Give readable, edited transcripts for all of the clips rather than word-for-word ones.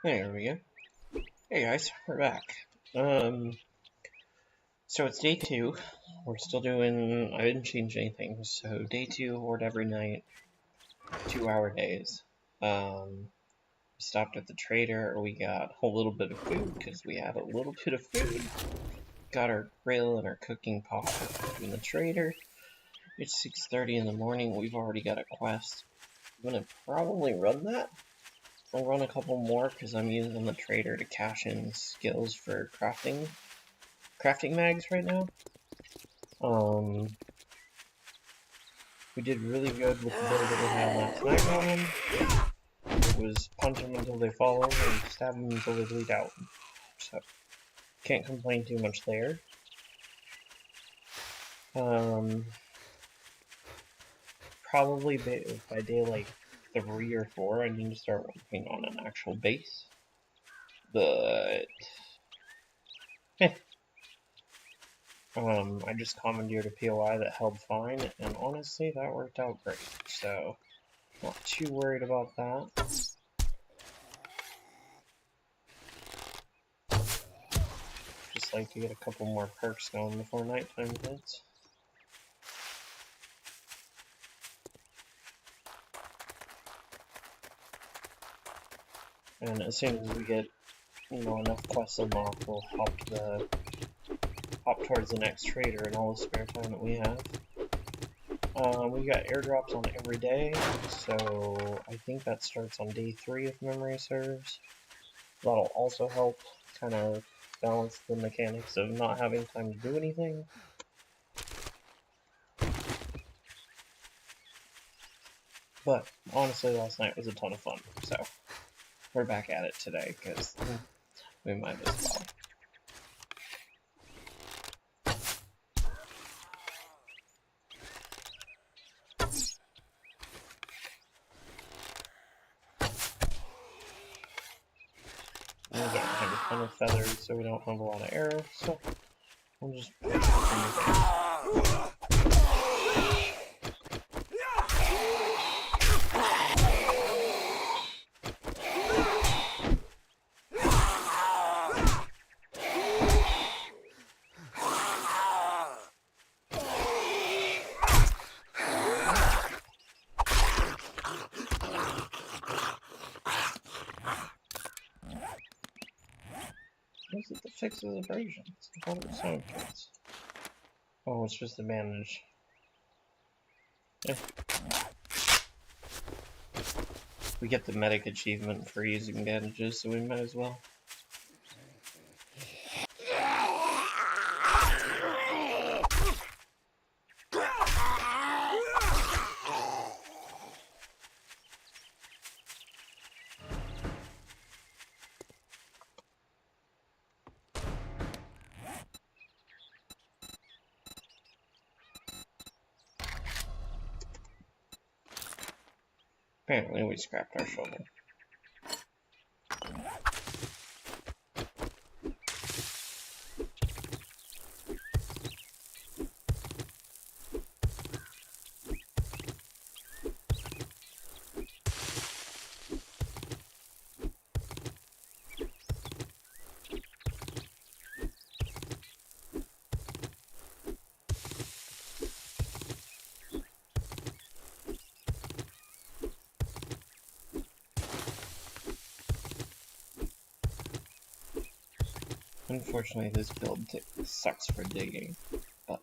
There we go. Hey guys, we're back. So it's day 2. We're still doing, I didn't change anything, so day 2, Horde every night, 2-hour days. We stopped at the trader, we got a little bit of food, because we had a little bit of food. Got our grill and our cooking pot in the trader. It's 6:30 in the morning, we've already got a quest. I'm gonna probably run that. I'll run a couple more, because I'm using the trader to cash in skills for crafting mags right now. We did really good with the build that we had last night on them. It was punch them until they fall over and stab them until they bleed out. So, can't complain too much there. Probably by day like 3 or 4, I need to start working on an actual base. But I just commandeered a POI that held fine, and honestly, that worked out great. So, not too worried about that. Just like to get a couple more perks going before nighttime hits. And as soon as we get, enough quests unlocked, we'll hop towards the next trader in all the spare time that we have. We got airdrops on every day, so I think that starts on day 3 if memory serves. That'll also help kind of balance the mechanics of not having time to do anything. But honestly, last night was a ton of fun, so we're back at it today, because we might as well. We don't have a ton of feathers, so we don't have a lot of arrows, so we'll just put it What is it that fixes abrasions? I thought it was sound kits. Oh, it's just a bandage. We get the medic achievement for using bandages, so we might as well. Apparently we scrapped our shovel. Unfortunately, this build sucks for digging, but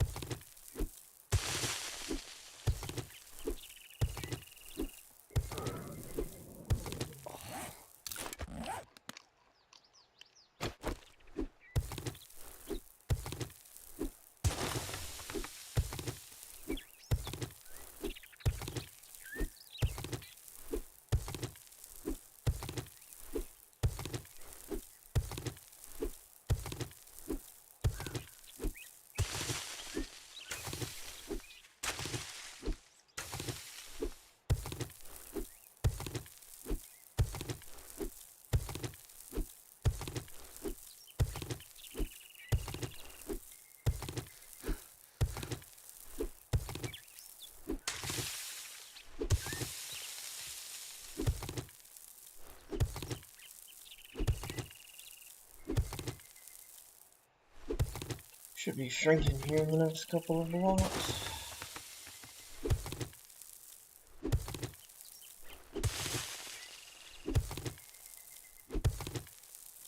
Should be shrinking here in the next couple of blocks.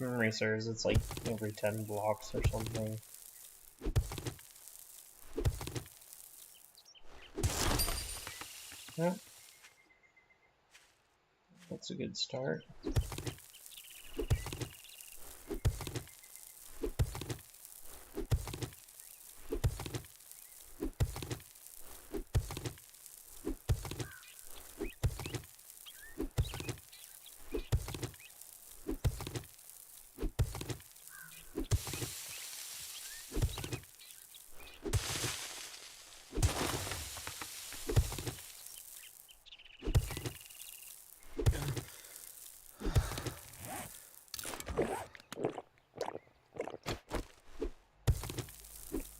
Memory serves, it's like every 10 blocks or something. Yeah. That's a good start.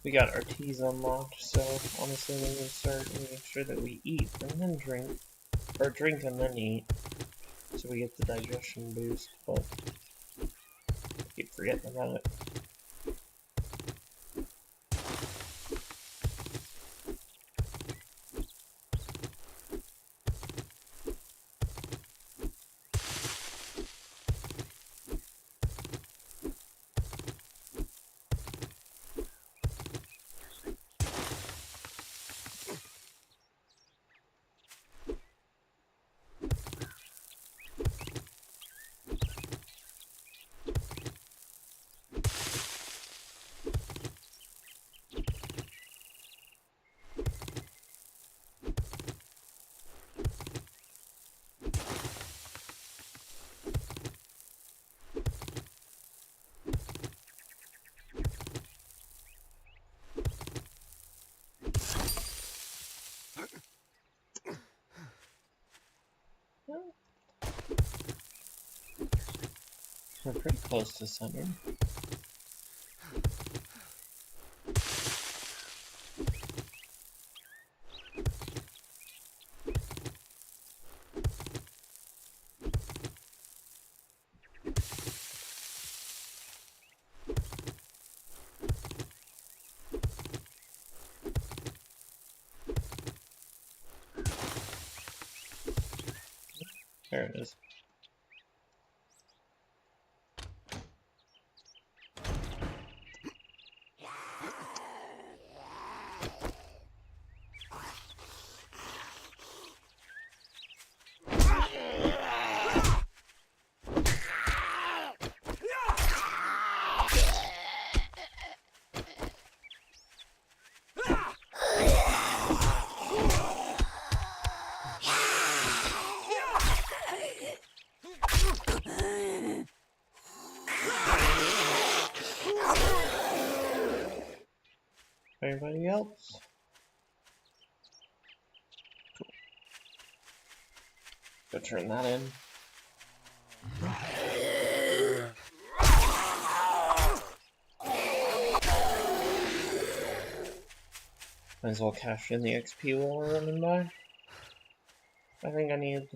We got our teas unlocked, so honestly we need to start making sure that we eat and then drink, or drink and then eat, so we get the digestion boost, but I keep forgetting about it. We're pretty close to center. There it is. Anybody else? Cool. Go turn that in. Might as well cash in the XP while we're running by. I think I need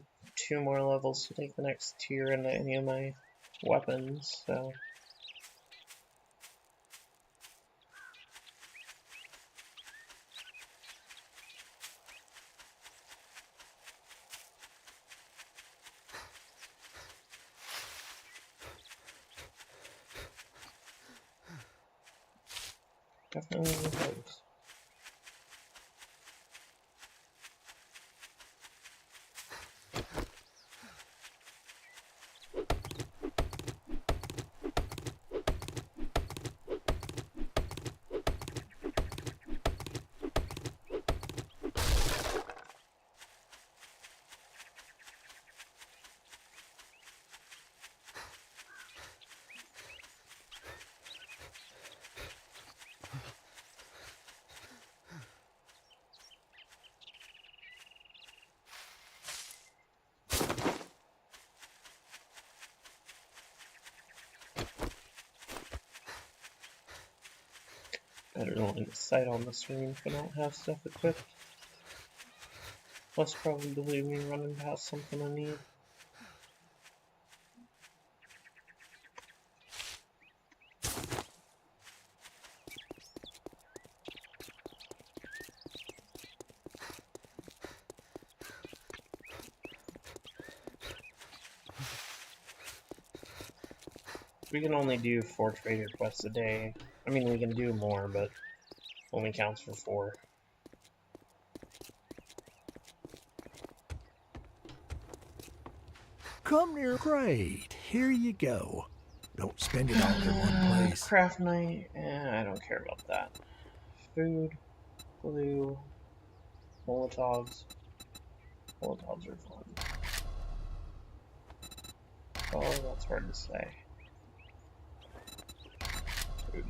2 more levels to take the next tier into any of my weapons, so... Definitely need those. Better line of sight on the screen if I don't have stuff equipped. Less probably me running past something I need. we can only do 4 trader quests a day. I mean, we can do more, but only counts for 4. Come near. Great. Here you go. Don't spend it all in one place. Craft night. I don't care about that. Food. Glue. Molotovs. Molotovs are fun. Oh, that's hard to say. Food.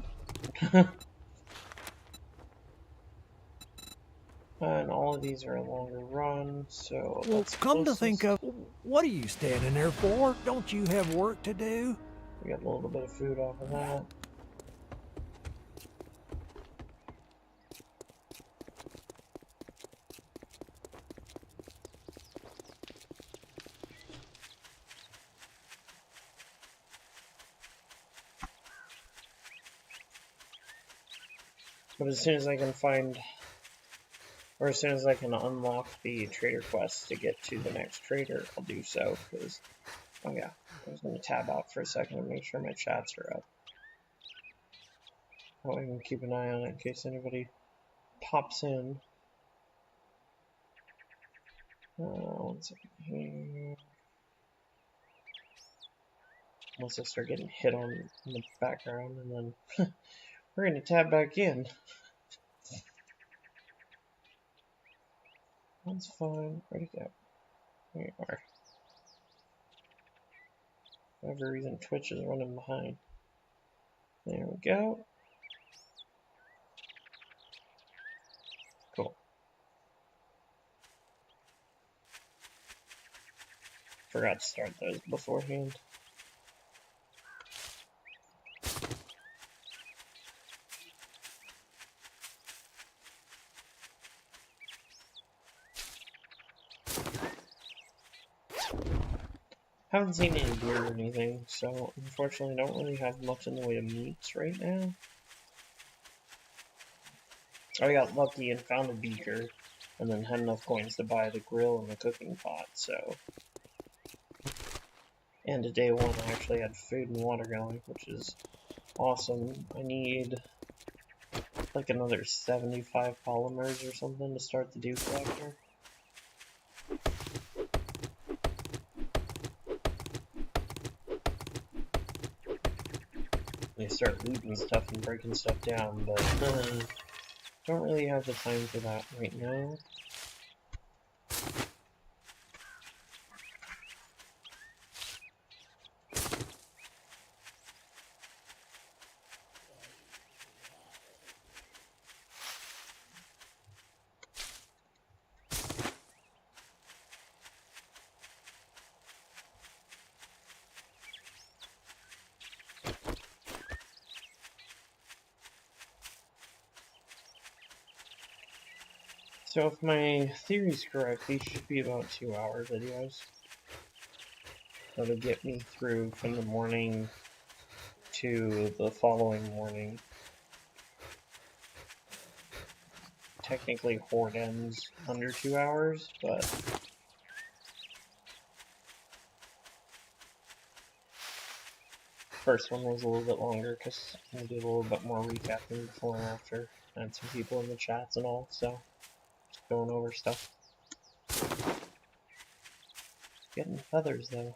And all of these are a longer run, so Well, that's come closest. to think of, what are you standing there for? Don't you have work to do? We got a little bit of food off of that. But as soon as I can find, or as soon as I can unlock the trader quest to get to the next trader, I'll do so, because, oh yeah, I was going to tab out for a second and make sure my chats are up. I can keep an eye on it in case anybody pops in. One second here. Once I start getting hit on in the background, and then we're going to tab back in. That's fine. Where'd it go? There you are. For whatever reason, Twitch is running behind. There we go. Cool. Forgot to start those beforehand. Haven't seen any deer or anything, so unfortunately don't really have much in the way of meats right now. I got lucky and found a beaker, and then had enough coins to buy the grill and the cooking pot, so... And to day 1 I actually had food and water going, which is awesome. I need like another 75 polymers or something to start the dew collector. They start looting stuff and breaking stuff down, but don't really have the time for that right now. So if my theory's correct, these should be about 2-hour videos. That'll get me through from the morning to the following morning. Technically Horde ends under 2 hours, but first one was a little bit longer because I did a little bit more recapping before and after. I had some people in the chats and all, so just going over stuff. Getting feathers though.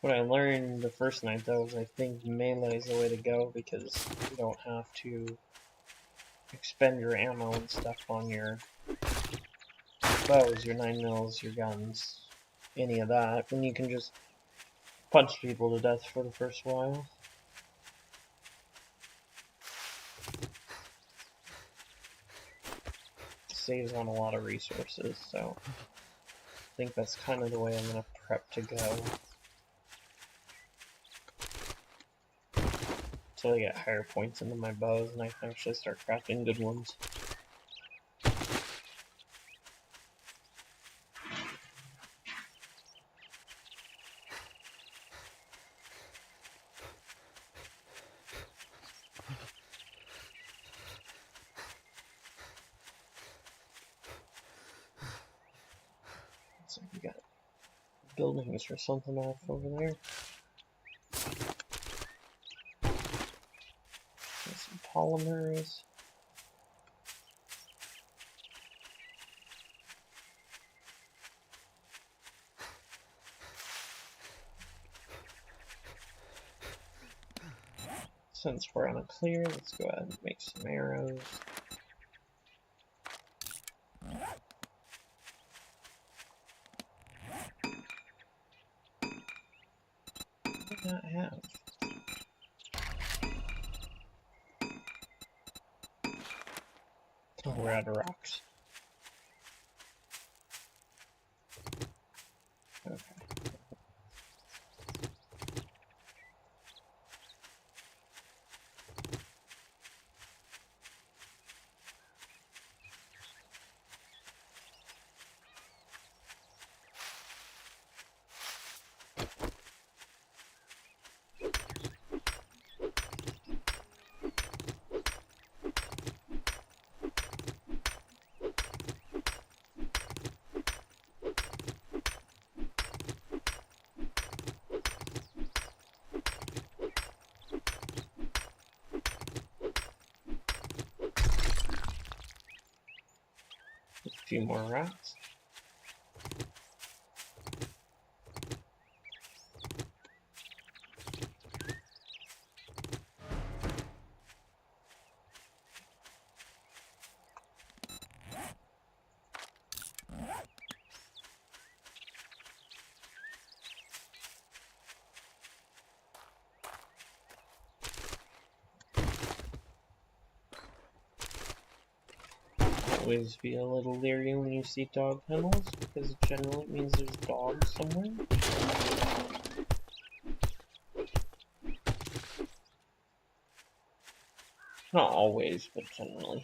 What I learned the first night though is I think melee is the way to go because you don't have to expend your ammo and stuff on your bows, your 9mm, your guns, any of that, and you can just punch people to death for the first while. Saves on a lot of resources, so I think that's kind of the way I'm going to prep to go. Until I get higher points into my bows and I can actually start crafting good ones. buildings or something off over there. There's some polymers. Since we're on a clear, let's go ahead and make some arrows. What do not have? Oh, we're out of rocks. Okay. A few more rocks. Always be a little leery when you see dog kennels, because generally it means there's dogs somewhere. Not always, but generally.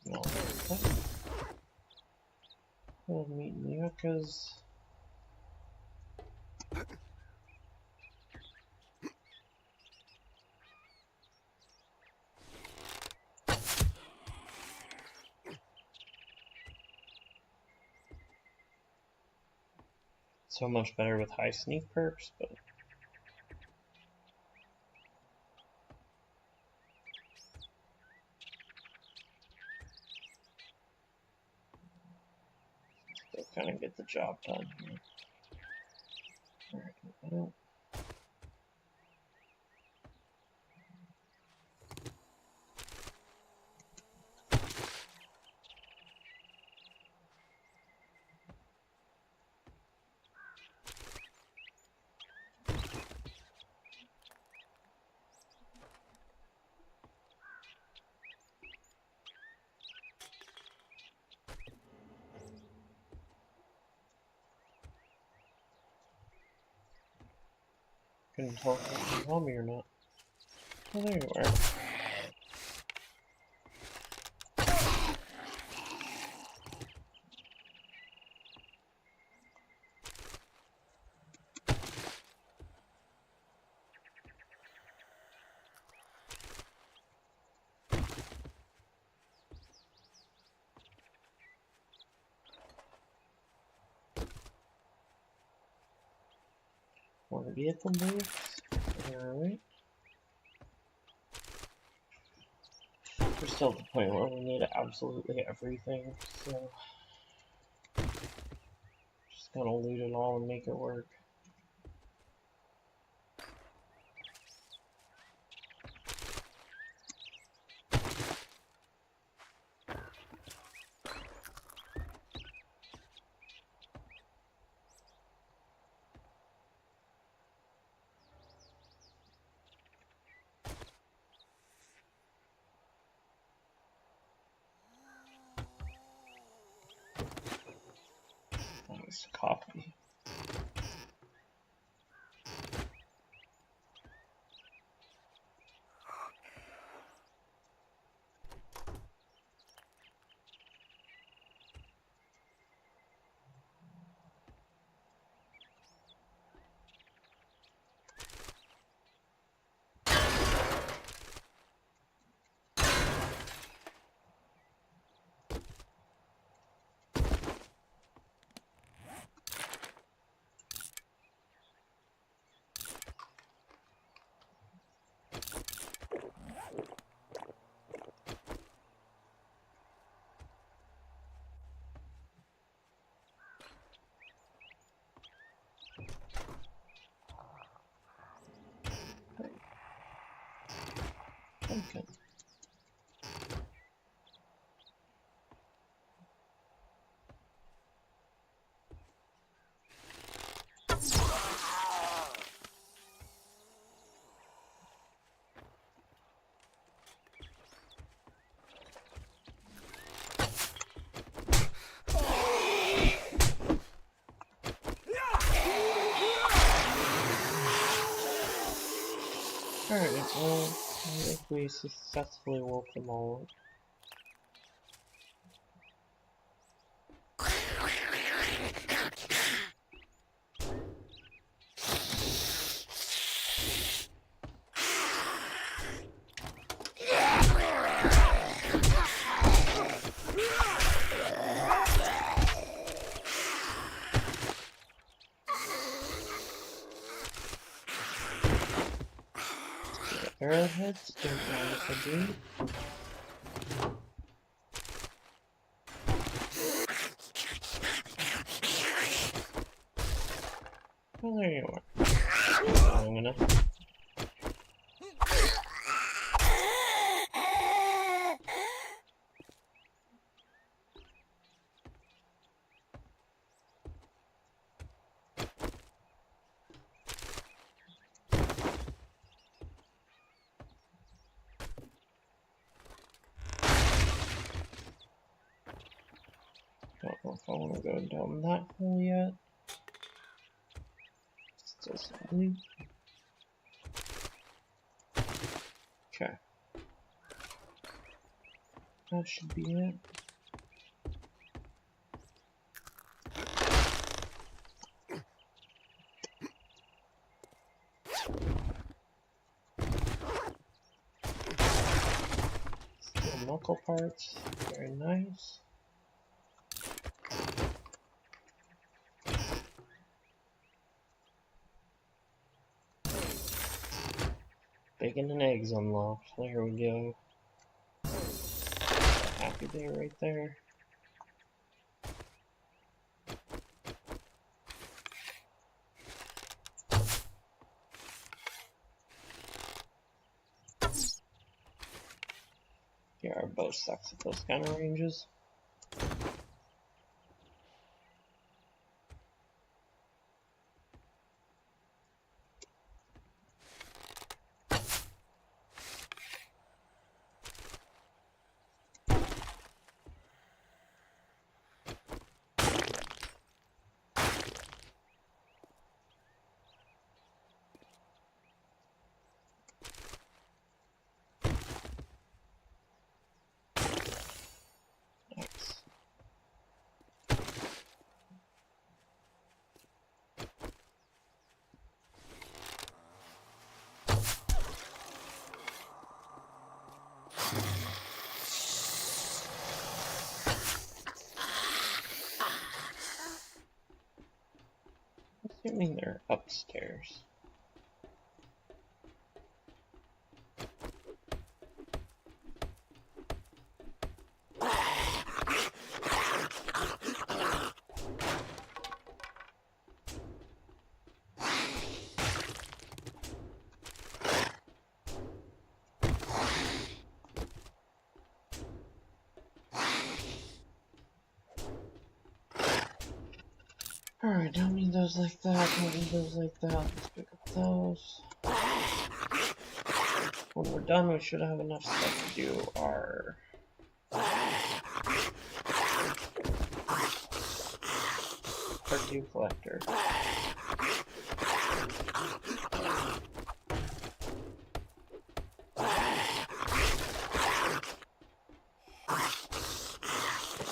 No. We'll meet Yuccas. So much better with high sneak perks, but still kind of get the job done here. Alright, well, couldn't tell if you can help me or not. Oh, there you are. More vehicle booths. Alright. We're still at the point where we need absolutely everything, so just gonna loot it all and make it work. Nice copy. pumpkin. Alright, well, I think we successfully woke them all up. Arrowheads, don't mind if I do. Well, there you are. Long enough. Don't know if I want to go down that hole yet. Still some loot. Okay. That should be it. Still knuckle parts. Very nice. Bacon and eggs unlocked. There we go. Happy day right there. Yeah, our bow sucks at those kind of ranges. Nice. Assuming they're upstairs. Alright, don't need those like that, don't need those like that. Let's pick up those. When we're done, we should have enough stuff to do our dew collector.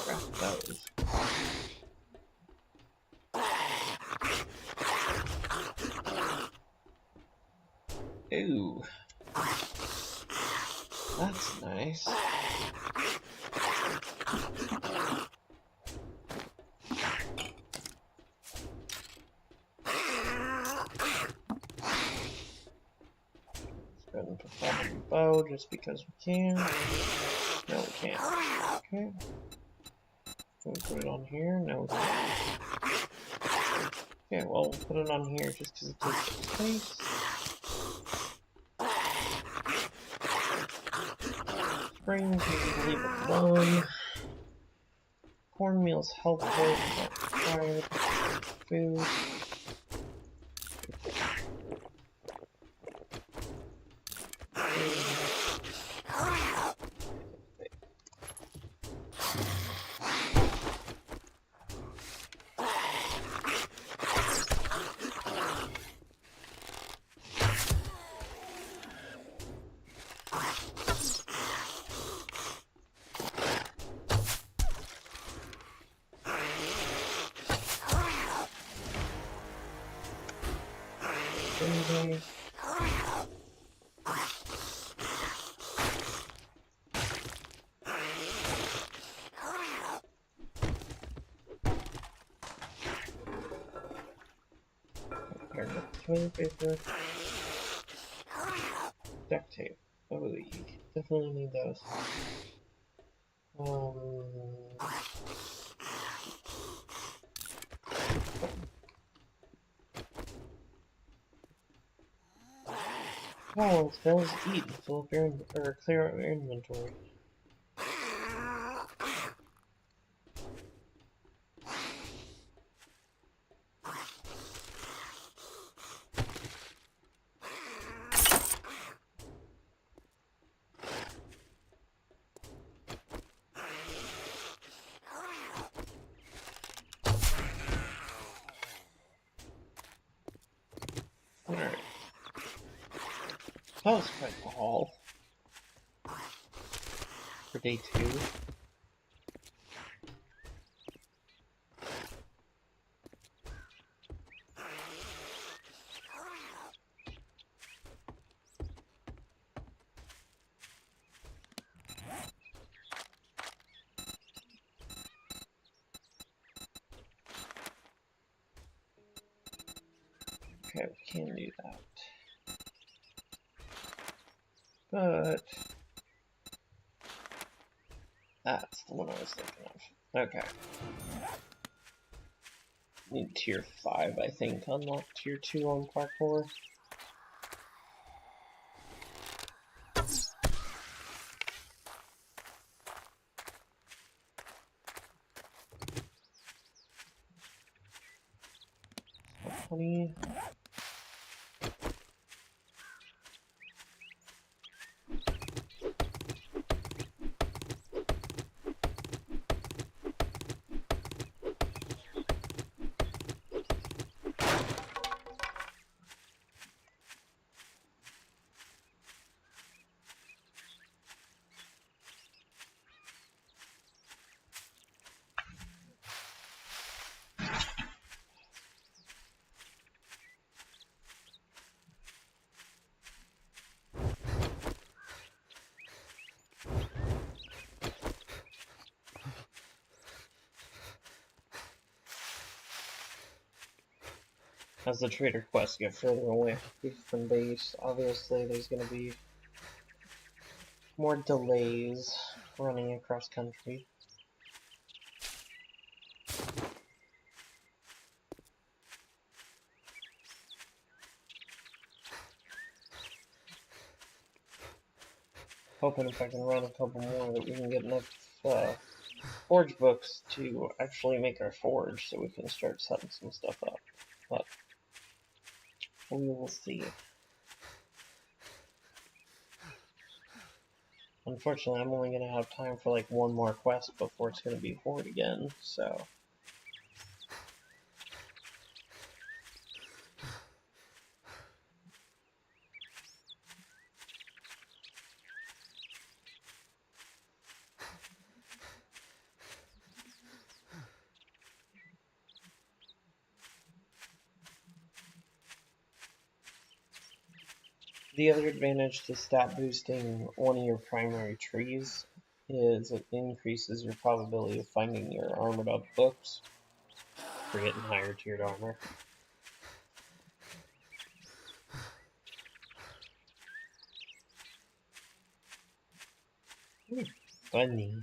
Grab those. Ooh. That's nice. Let's go ahead and put that in the bow just because we can. No, we can't. Okay. Can we put it on here? No, we can't. Okay, well, we'll put it on here just because it takes up space. Grains, we can leave it alone. Cornmeal's helpful, but required. Food. Okay. Toilet paper. Duct tape. Oh, you definitely need those. Oh, spells eat and fill up your or clear out your inventory. Alright. That was quite the haul for day 2. Okay, we can do that. But that's the one I was thinking of. Okay. Need tier 5, I think, to unlock tier 2 on parkour. Honey. As the trader quests get further away from base, obviously there's going to be more delays running across country. Hoping if I can run a couple more that we can get enough forge books to actually make our forge so we can start setting some stuff up. But we will see. Unfortunately, I'm only going to have time for like one more quest before it's going to be Horde again, so... The other advantage to stat boosting one of your primary trees is it increases your probability of finding your armored up books for getting higher tiered armor. Funny.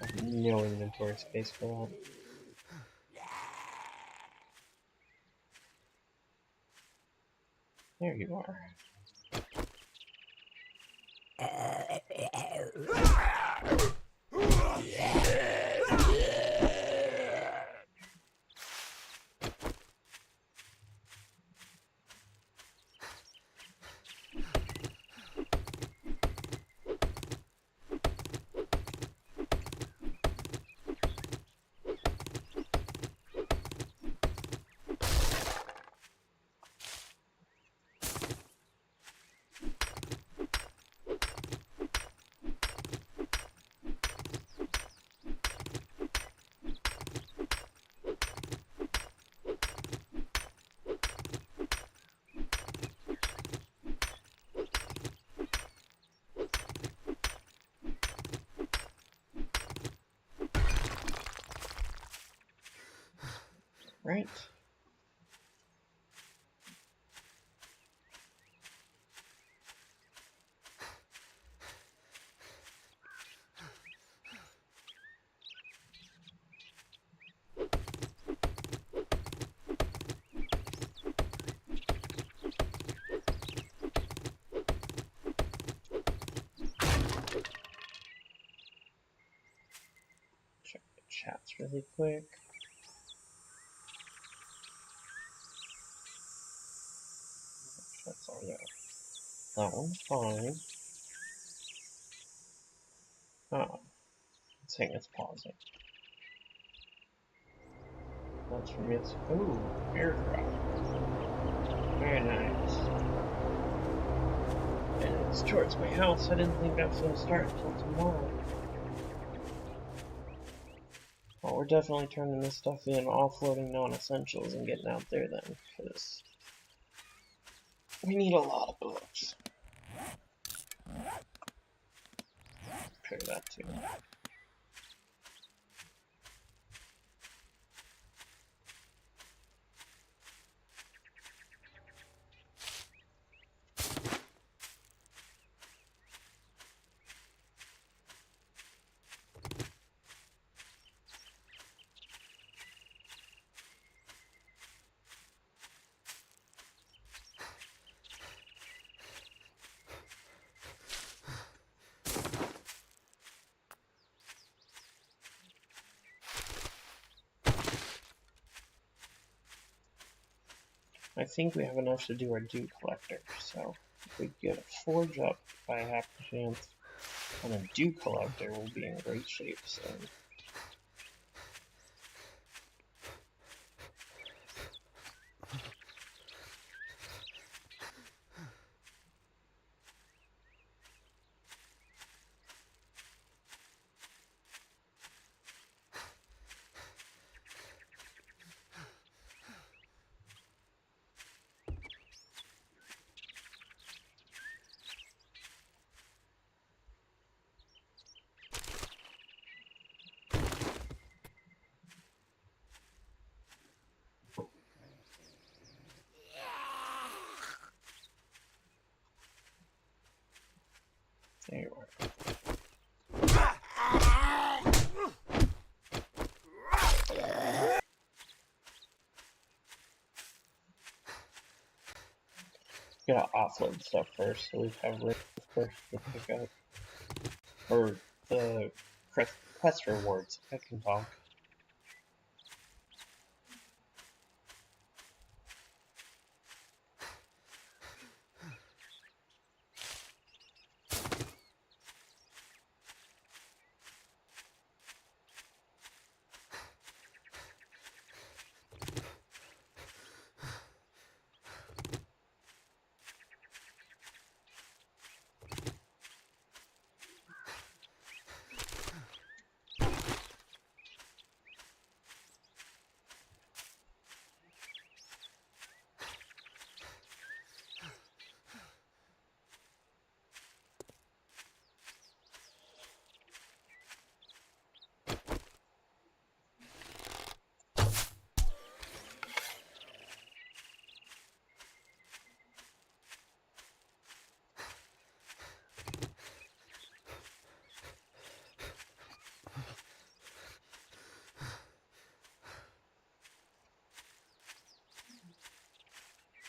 I have no inventory space for that. There you are. Alright. Check the chats really quick. That's all there. That one's fine. Oh, it's saying it's pausing. That's from its. Ooh, airdrop. Very nice. And it's towards my house. I didn't think that was going to start until tomorrow. Well, we're definitely turning this stuff in, offloading non-essentials, and getting out there then, because we need a lot of books. Prepare that too. I think we have enough to do our dew collector, so if we get a forge up by a half chance and a dew collector, we'll be in great shape soon. There you are. Gotta offload stuff first, so we have room first to pick up. Or the quest rewards. I can talk.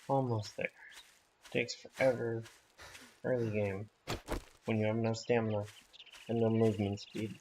Almost there. Takes forever early game when you have no stamina and no movement speed.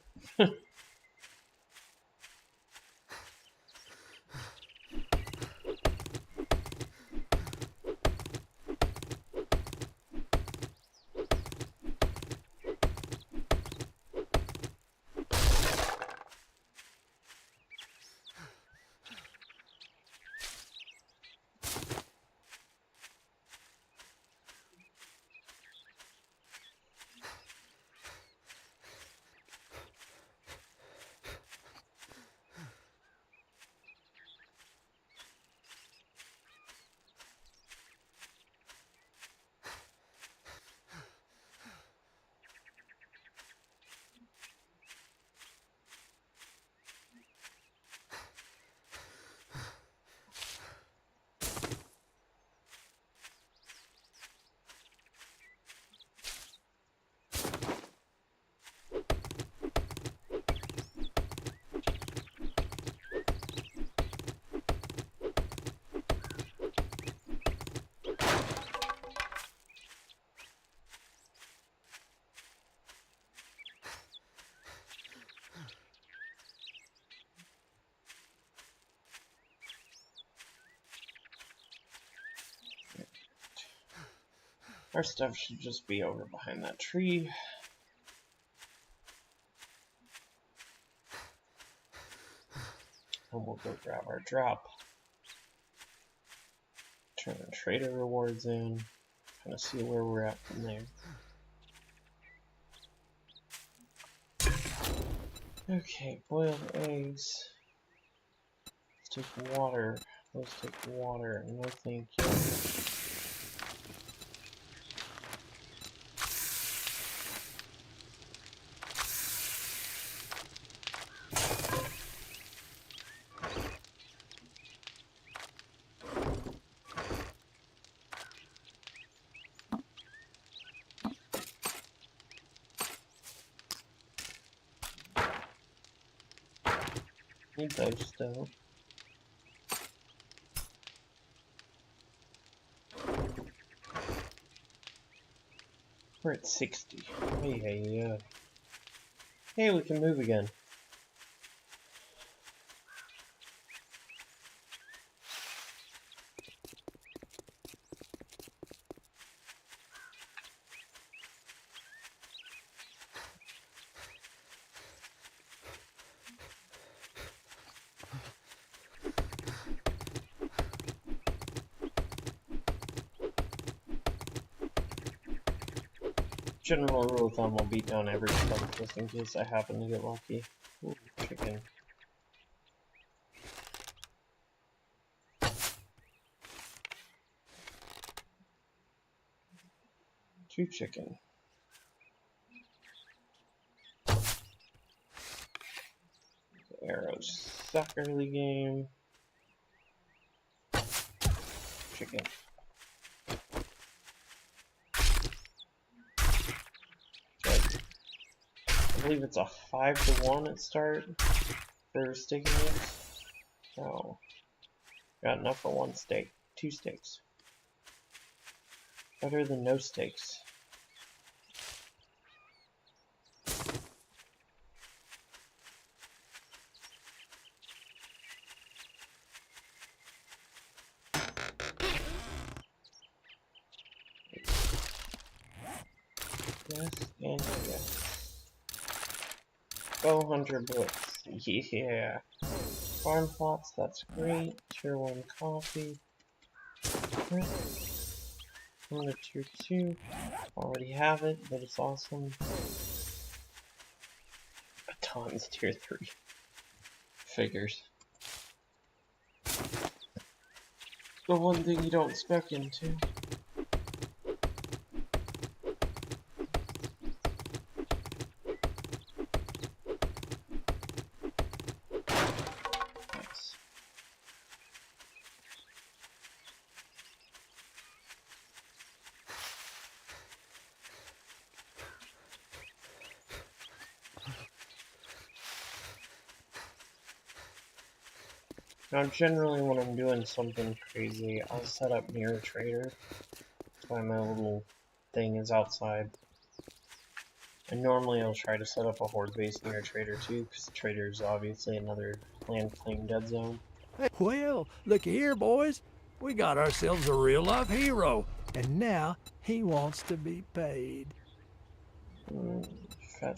Our stuff should just be over behind that tree. And we'll go grab our drop. Turn our trader rewards in. Kind of see where we're at from there. Okay, boiled eggs. Let's take water. Let's take water. No thank you. Need those though. We're at 60. Hey, hey, we can move again. General rule of thumb, I'll beat down every stomach just in case I happen to get lucky. Ooh, chicken. Two chicken. Arrows suck early game. Chicken. Good. I believe it's a 5-to-1 at start for staking this. So, got enough for one steak. 2 steaks. Better than no steaks. Yes, and yes. Bow Hunter Blitz. Yeah. Farm plots, that's great. Tier 1 coffee. I'm to tier 2. Already have it, but it's awesome. Baton's tier 3. Figures. The one thing you don't spec into. Nice. Now generally when I'm doing something crazy, I'll set up near a trader. That's why my little thing is outside. And normally I'll try to set up a horde base near a trader too, because the trader is obviously another land claim dead zone. Well, look here, boys. We got ourselves a real-life hero, and now he wants to be paid.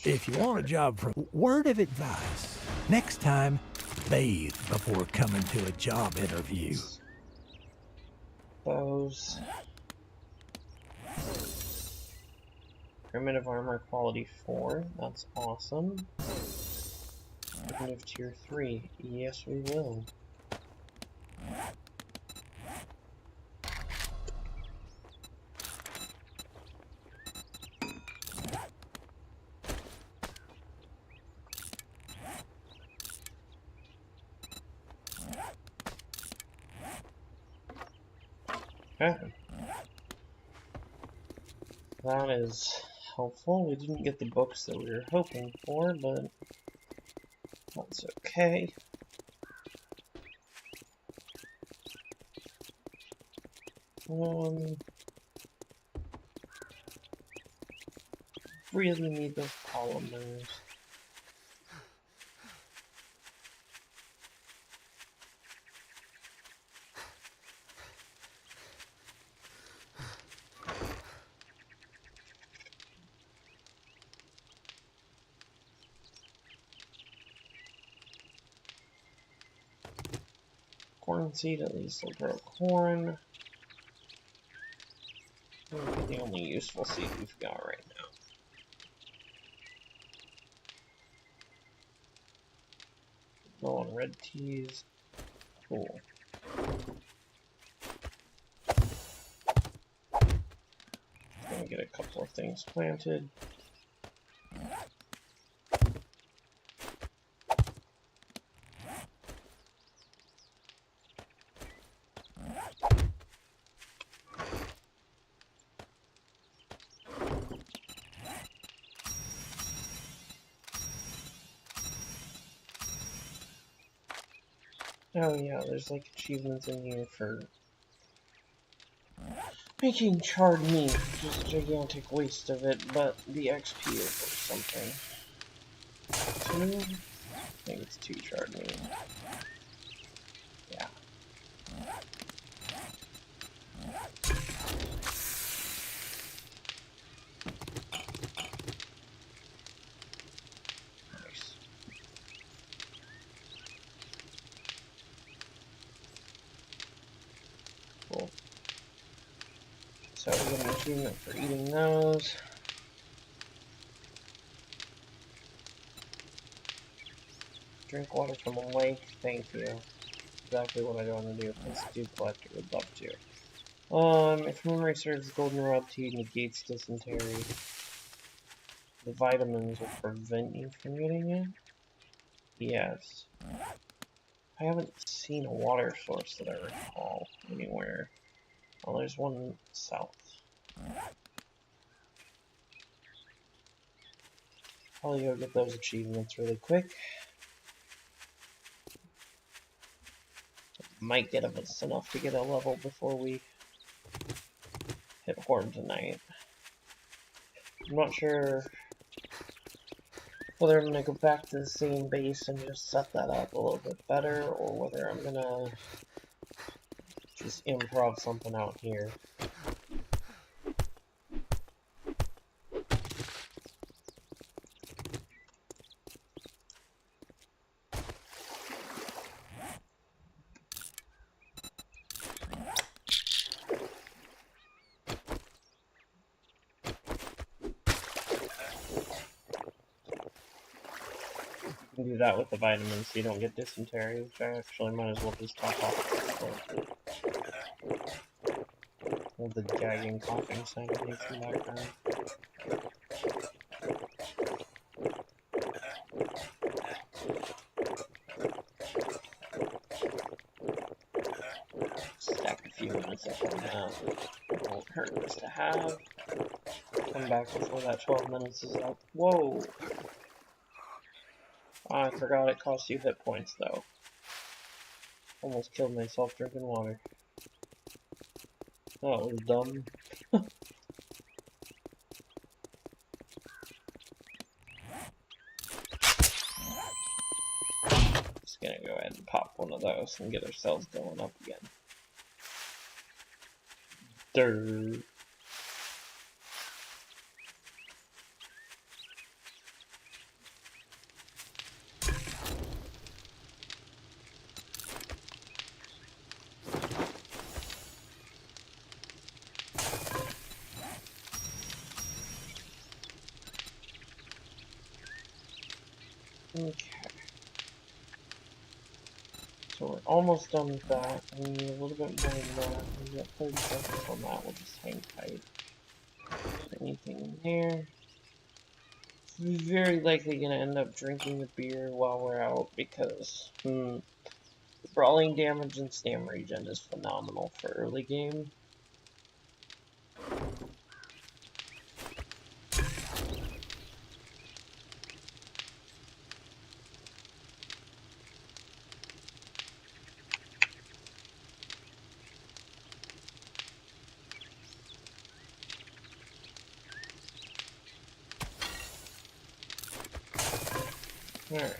If you want a job from... Word of advice. Next time, bathe before coming to a job interview. Bows. Primitive armor quality 4. That's awesome. Primitive tier 3. Yes, we will. Okay. That is helpful. We didn't get the books that we were hoping for, but that's okay. Really need those polymers. corn seed, at least will grow corn. That'll be the only useful seed we've got right now. Low on red teas. Cool. Gonna get a couple of things planted. Oh yeah, there's like achievements in here for making charred meat, which is a gigantic waste of it, but the XP is worth something. 2? I think it's 2 charred meat. Yeah. Nice. Cool. So we get an achievement for eating those. Drink water from a lake, thank you. Exactly what I want to do. Please do collector, would love to. If memory serves, goldenrod tea negates dysentery. The vitamins will prevent you from getting it? Yes. I haven't seen a water source that I recall anywhere. Oh, there's one south. I'll go get those achievements really quick. Might get us enough to get a level before we hit Horde tonight. I'm not sure whether I'm going to go back to the same base and just set that up a little bit better, or whether I'm going to just improv something out here. You can do that with the vitamins so you don't get dysentery, which I actually might as well just top off with the gagging, coughing sound it makes in the background. Stack a few minutes up on that. It won't hurt just to have. Come back before that 12 minutes is up. Whoa! I forgot it costs you hit points, though. Almost killed myself drinking water. That was dumb. Just gonna go ahead and pop one of those and get ourselves going up again. Durr. Okay. So we're almost done with that. We need a little bit more than that. We've got 30 seconds on that. We'll just hang tight. Anything in there? We're very likely going to end up drinking the beer while we're out because the brawling damage and stam regen is phenomenal for early game. Alright.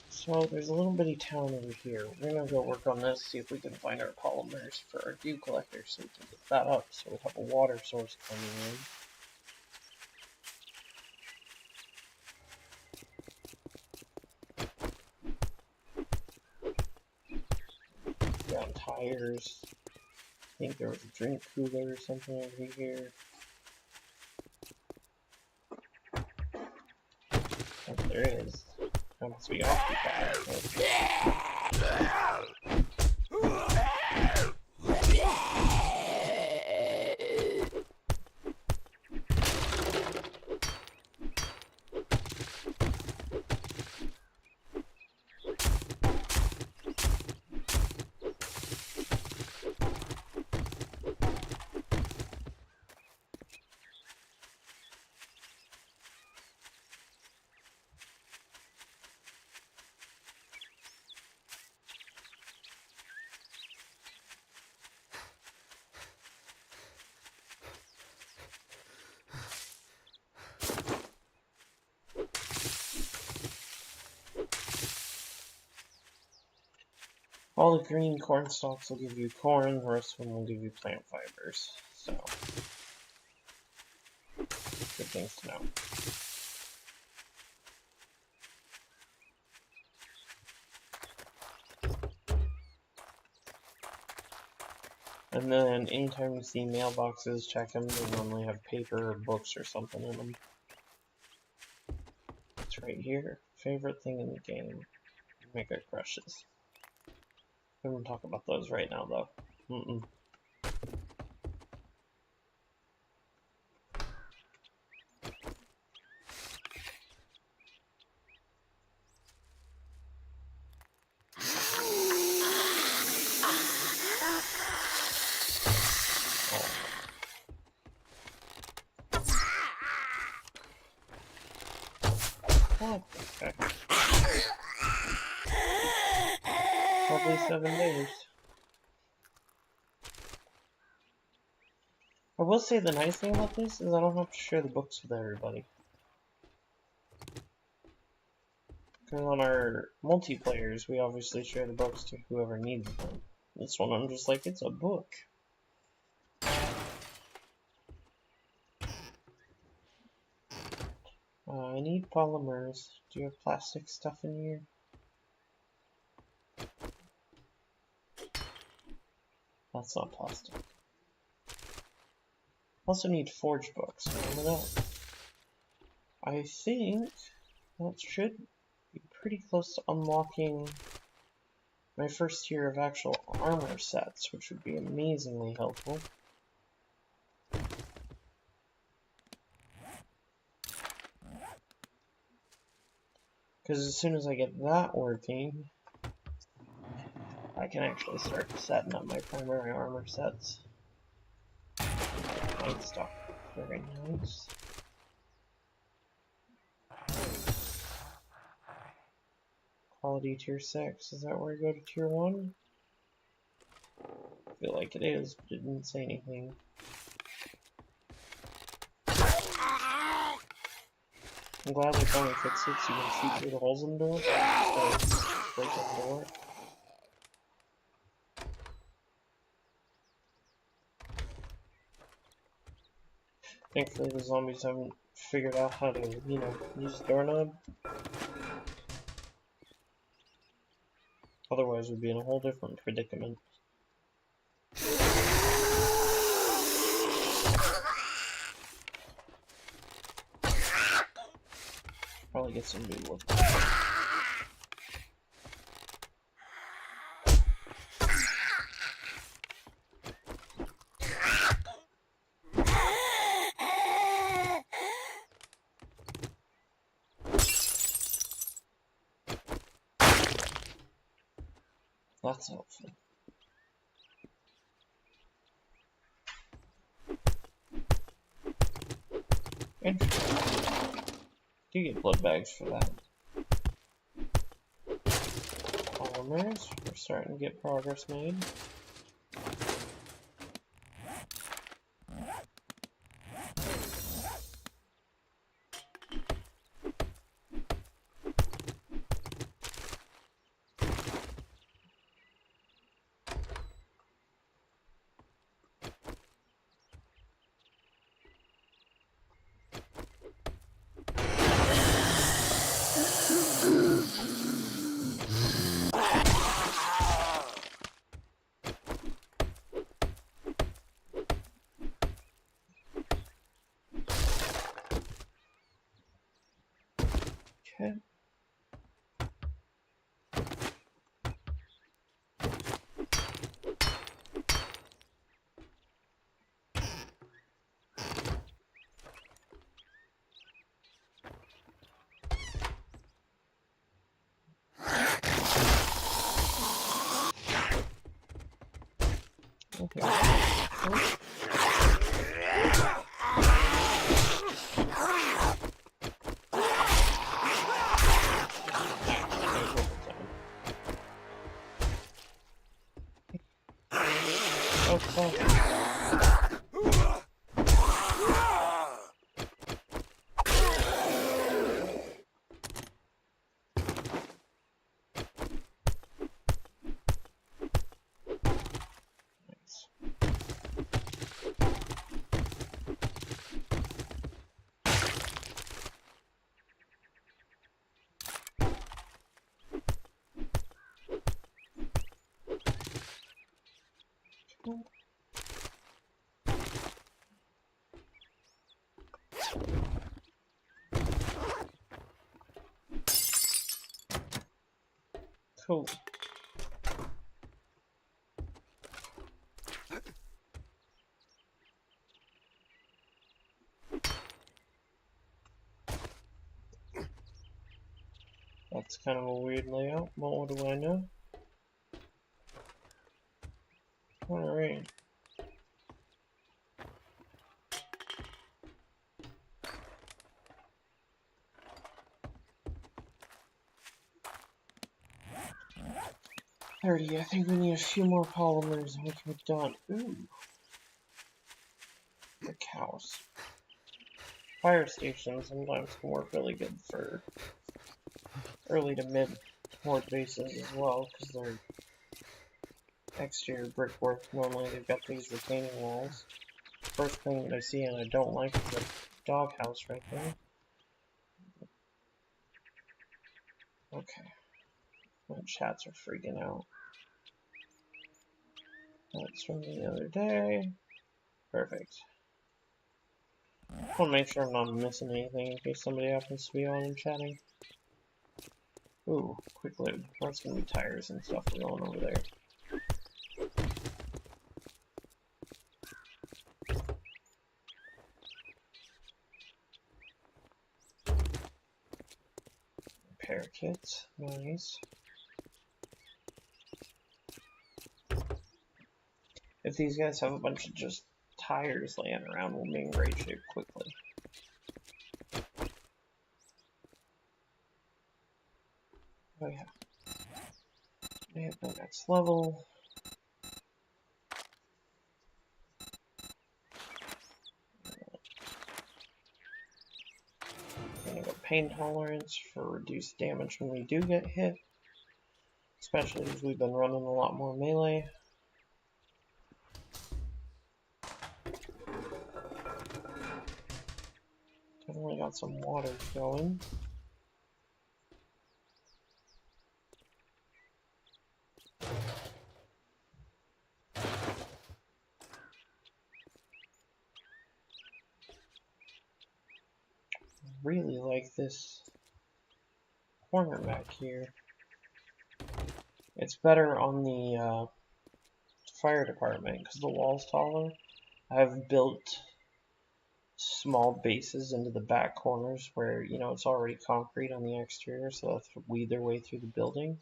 So there's a little bitty town over here. We're gonna go work on this, see if we can find our polymers for our dew collector so we can get that up so we have a water source coming in. fires. I think there was a drink cooler or something over here. If there is, that must be occupied. All the green corn stalks will give you corn, the rest of them will give you plant fibers. So, good things to know. And then, anytime you see mailboxes, check them. They normally have paper or books or something in them. It's right here. Favorite thing in the game. Mega crushes. We won't talk about those right now, though. What the heck? Probably 7 days. I will say the nice thing about this is I don't have to share the books with everybody. Because on our multiplayers, we obviously share the books to whoever needs them. This one, I'm just like, it's a book. I need polymers. Do you have plastic stuff in here? That's not plastic. Also need forge books. Remember that? I think that should be pretty close to unlocking my first tier of actual armor sets, which would be amazingly helpful. Because as soon as I get that working, I can actually start setting up my primary armor sets. Night stock, very nice. Quality tier 6, is that where I go to tier 1? I feel like it is, but it didn't say anything. I'm glad they finally fixed it so you can see through the holes in the door. Break the door. Thankfully the zombies haven't figured out how to, you know, use the doorknob. Otherwise we'd be in a whole different predicament. Probably get some new wood. That's helpful. Interesting. Do get blood bags for that. Polymers, we're starting to get progress made. Okay. Oh. Oh, oh. Nice. Cool. That's kind of a weird layout, but what do I know? Alright. I think we need a few more polymers and we can be done. Ooh. The cows. Fire stations sometimes can work really good for early to mid Horde bases as well, because they're exterior brickwork. Normally they've got these retaining walls. First thing that I see and I don't like is the doghouse right there. Okay. My chats are freaking out. That's from the other day. Perfect. I want to make sure I'm not missing anything in case somebody happens to be on and chatting. Ooh, quick loot. That's gonna be tires and stuff we're going over there. Repair kits. Nice. If these guys have a bunch of just tires laying around, we'll be in great shape quickly. Oh yeah. We have the next level. Gonna go pain tolerance for reduced damage when we do get hit. Especially as we've been running a lot more melee. Definitely got some water going. Really like this corner back here. It's better on the fire department because the wall's taller. I've built small bases into the back corners where, you know, it's already concrete on the exterior, so that's weed their way through the building.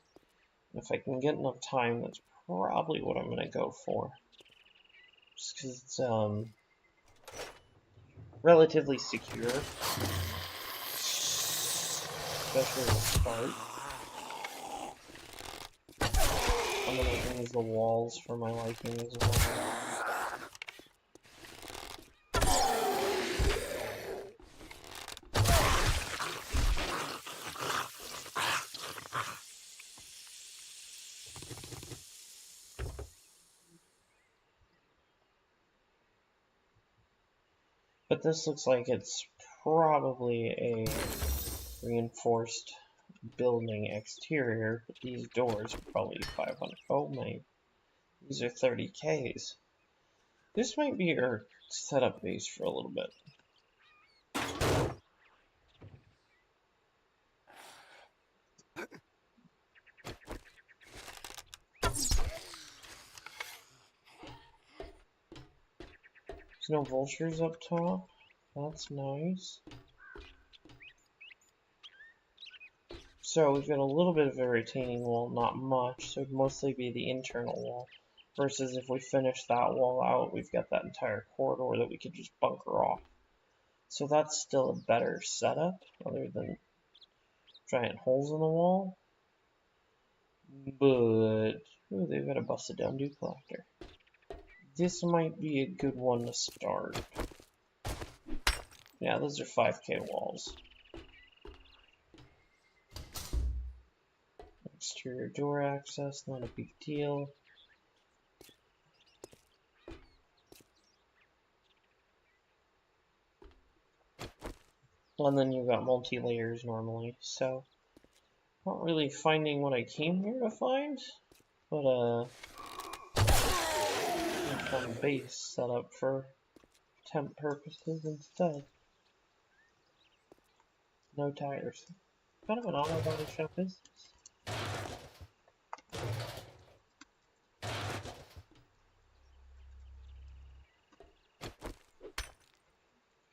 And if I can get enough time, that's probably what I'm gonna go for. Just because it's relatively secure, especially at the start. I'm gonna use the walls for my liking as well. But this looks like it's probably a reinforced building exterior, but these doors are probably 500. Oh my, these are 30Ks. This might be our setup base for a little bit. There's no vultures up top. That's nice. So we've got a little bit of a retaining wall, not much, so it'd mostly be the internal wall. Versus if we finish that wall out, we've got that entire corridor that we could just bunker off. So that's still a better setup, other than giant holes in the wall. But, ooh, they've got a busted down dew collector. This might be a good one to start. Yeah, those are 5k walls. Exterior door access, not a big deal. And then you've got multi-layers normally, so not really finding what I came here to find, but a fun base set up for temp purposes instead. No tires. Kind of an auto body shop is this?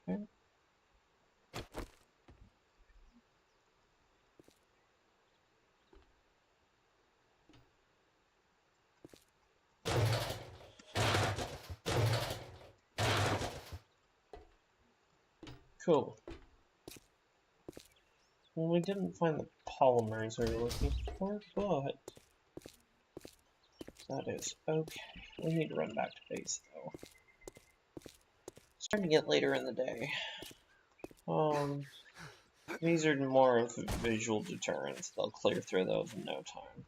Okay. Cool. Well, we didn't find the polymers we were looking for, but that is okay. We need to run back to base, though. It's starting to get later in the day. These are more of visual deterrents. They'll clear through those in no time.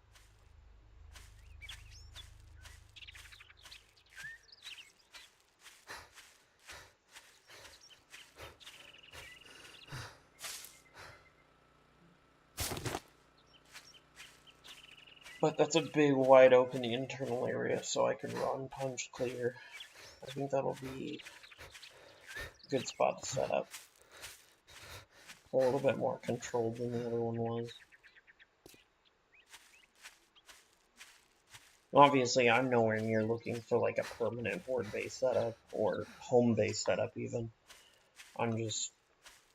But that's a big, wide open internal area, so I can run, punch, clear. I think that'll be a good spot to set up. A little bit more controlled than the other one was. Obviously, I'm nowhere near looking for like a permanent Horde base setup, or home base setup even. I'm just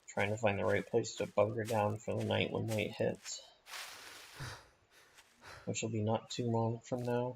trying to find the right place to bunker down for the night when night hits. Which will be not too long from now.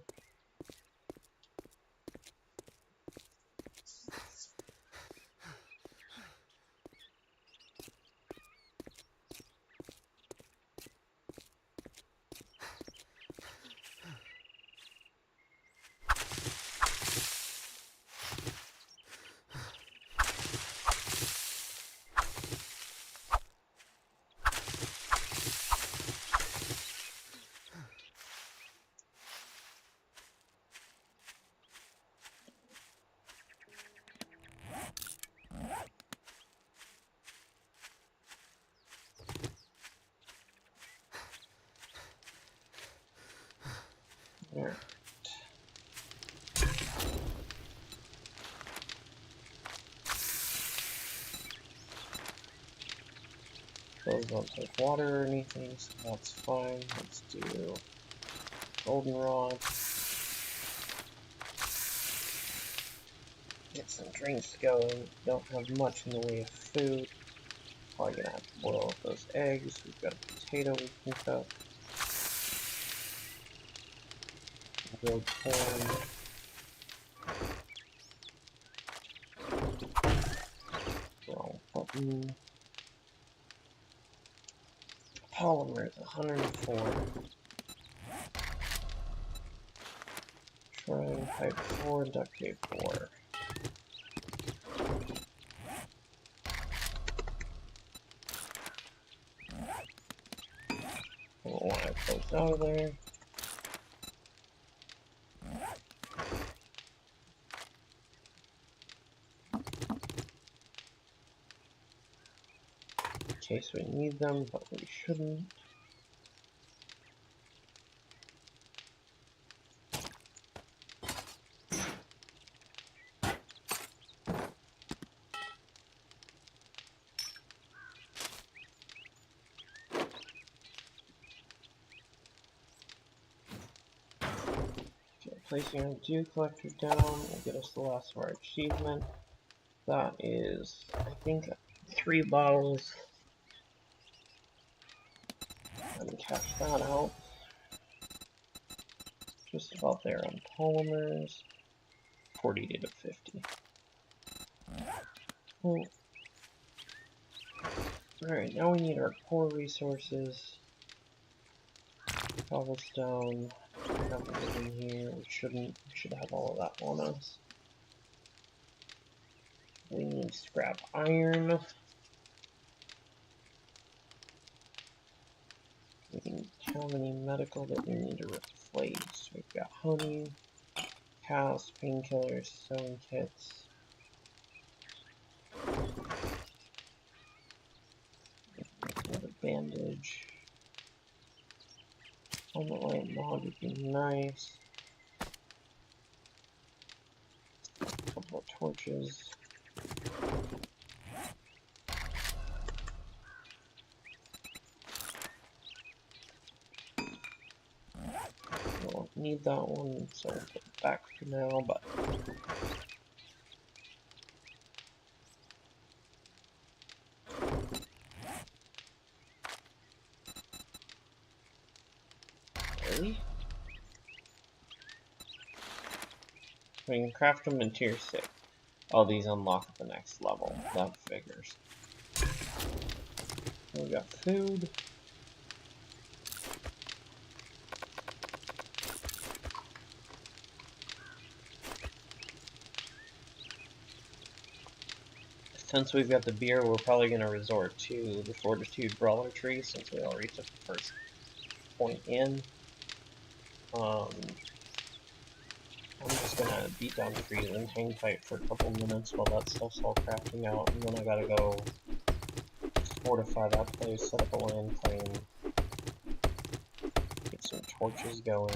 Alright. Those don't take water or anything, so that's fine. Let's do goldenrod. Get some drinks going. Don't have much in the way of food. Probably gonna have to boil up those eggs. We've got a potato we can cook. Grilled corn. Wrong button. Polymers, 104. Shrine, pipe 4, duct tape 4. I don't want to close out of there. In case we need them, but we shouldn't. Placing our dew collector down will get us the last of our achievement. That is, I think, 3 bottles. And cash that out. Just about there on polymers. 40 to 50. Well, alright, now we need our core resources. Cobblestone. Nothing in here. We should have all of that on us. We need scrap iron. We need how many medical that we need to replace. We've got honey, cast, painkillers, sewing kits. Another bandage. Helmet light mod would be nice. A couple of torches. We won't need that one, so we'll put it back for now, but really? We can craft them in tier 6. All these unlock at the next level. That figures. We got food. Since we've got the beer, we're probably going to resort to the Fortitude Brawler tree, since we already took the first point in. I'm just going to beat down trees and hang tight for a couple minutes while that stuff's all crafting out, and then I gotta go fortify that place, set up a land claim, get some torches going.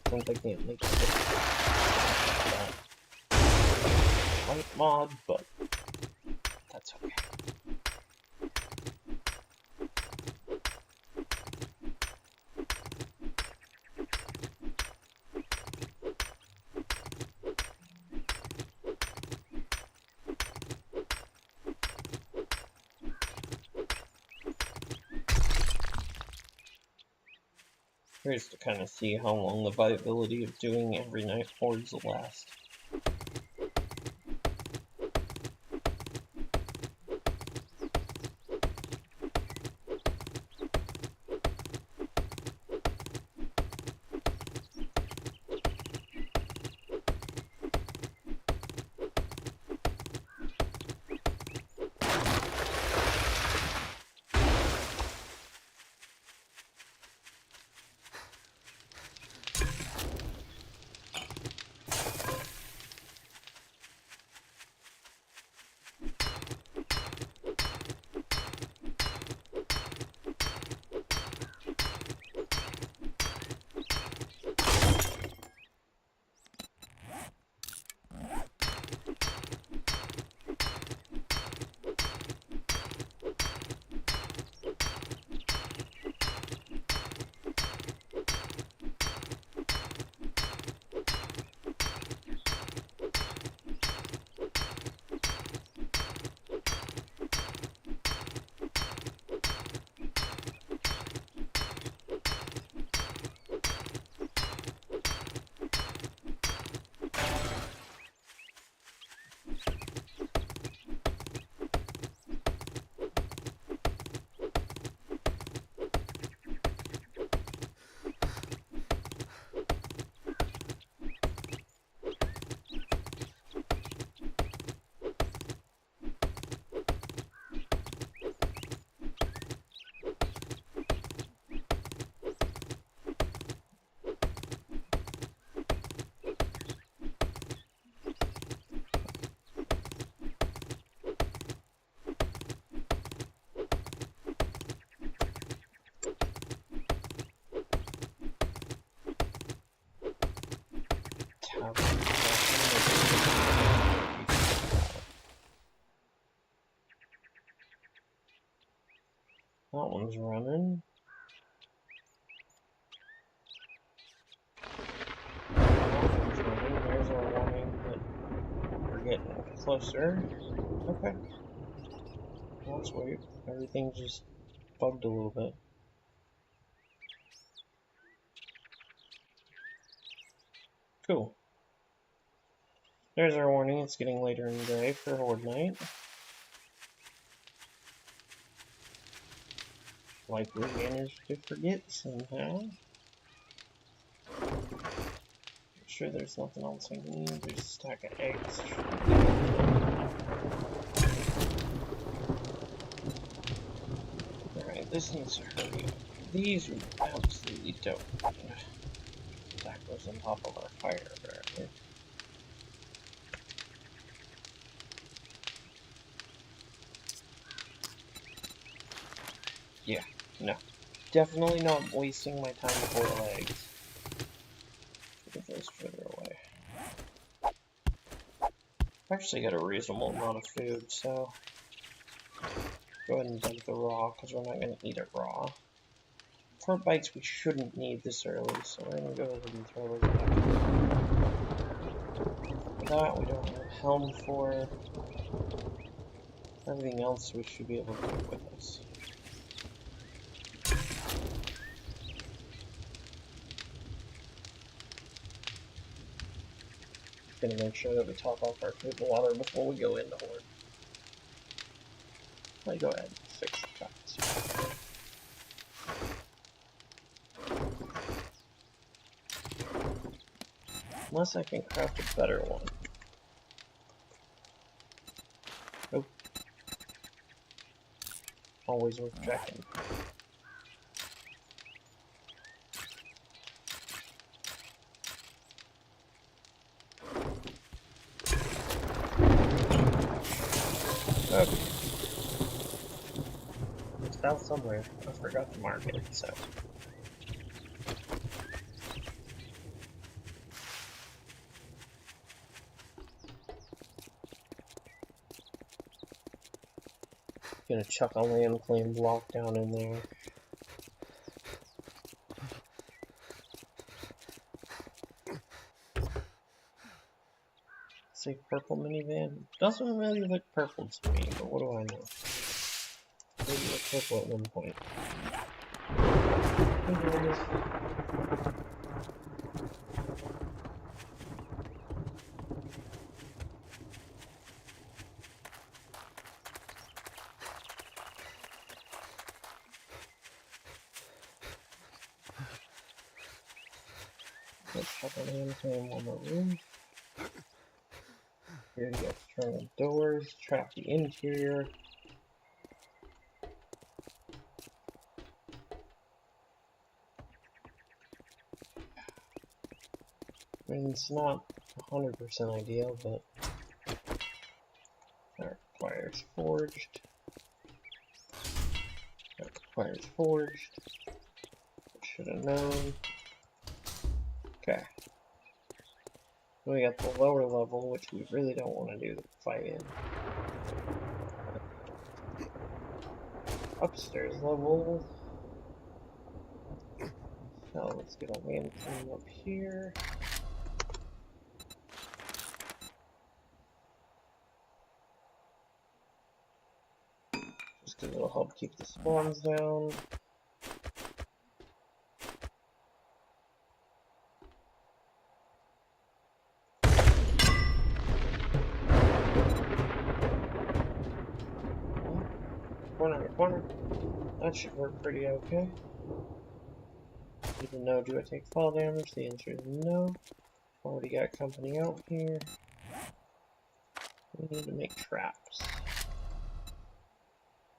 Don't think they make that light mod, but that's okay. Here's to kind of see how long the viability of doing every night hordes will last. That one's running. closer. Okay. That's weird. Everything just bugged a little bit. Cool. There's our warning. It's getting later in the day for Horde night. Like we managed to forget somehow. I'm sure there's nothing else I need. There's a stack of eggs. Alright, this needs to hurry up. These we absolutely don't need. That goes on top of our fire, apparently. Yeah, no. Definitely not wasting my time to boil eggs. Get those further away. I've actually got a reasonable amount of food, so go ahead and dump the raw, because we're not going to eat it raw. Fruit bites we shouldn't need this early, so we're going to go ahead and throw those back in. For that, we don't have helm for. Everything else we should be able to take with us. Gonna make sure that we top off our food and water before we go into Horde. Let me go ahead and fix the cuts. Unless I can craft a better one. Nope. Always worth checking. Okay. It's out somewhere. I forgot to mark it, so. Gonna chuck a land claim block down in there. Say purple minivan. Doesn't really look purple to me, but what do I know? Maybe it looked purple at one point. Let's check on him, claim one more room. Here you go. Turn the doors, trap the interior. I mean, it's not 100% ideal, but that requires forged. That requires forged. Should have known. Okay. We got the lower level, which we really don't want to do the fight in. Upstairs level. So let's get a land claim up here. Just because it'll help keep the spawns down. Corner. That should work pretty okay. Even though, do I take fall damage? The answer is no. Already got company out here. We need to make traps.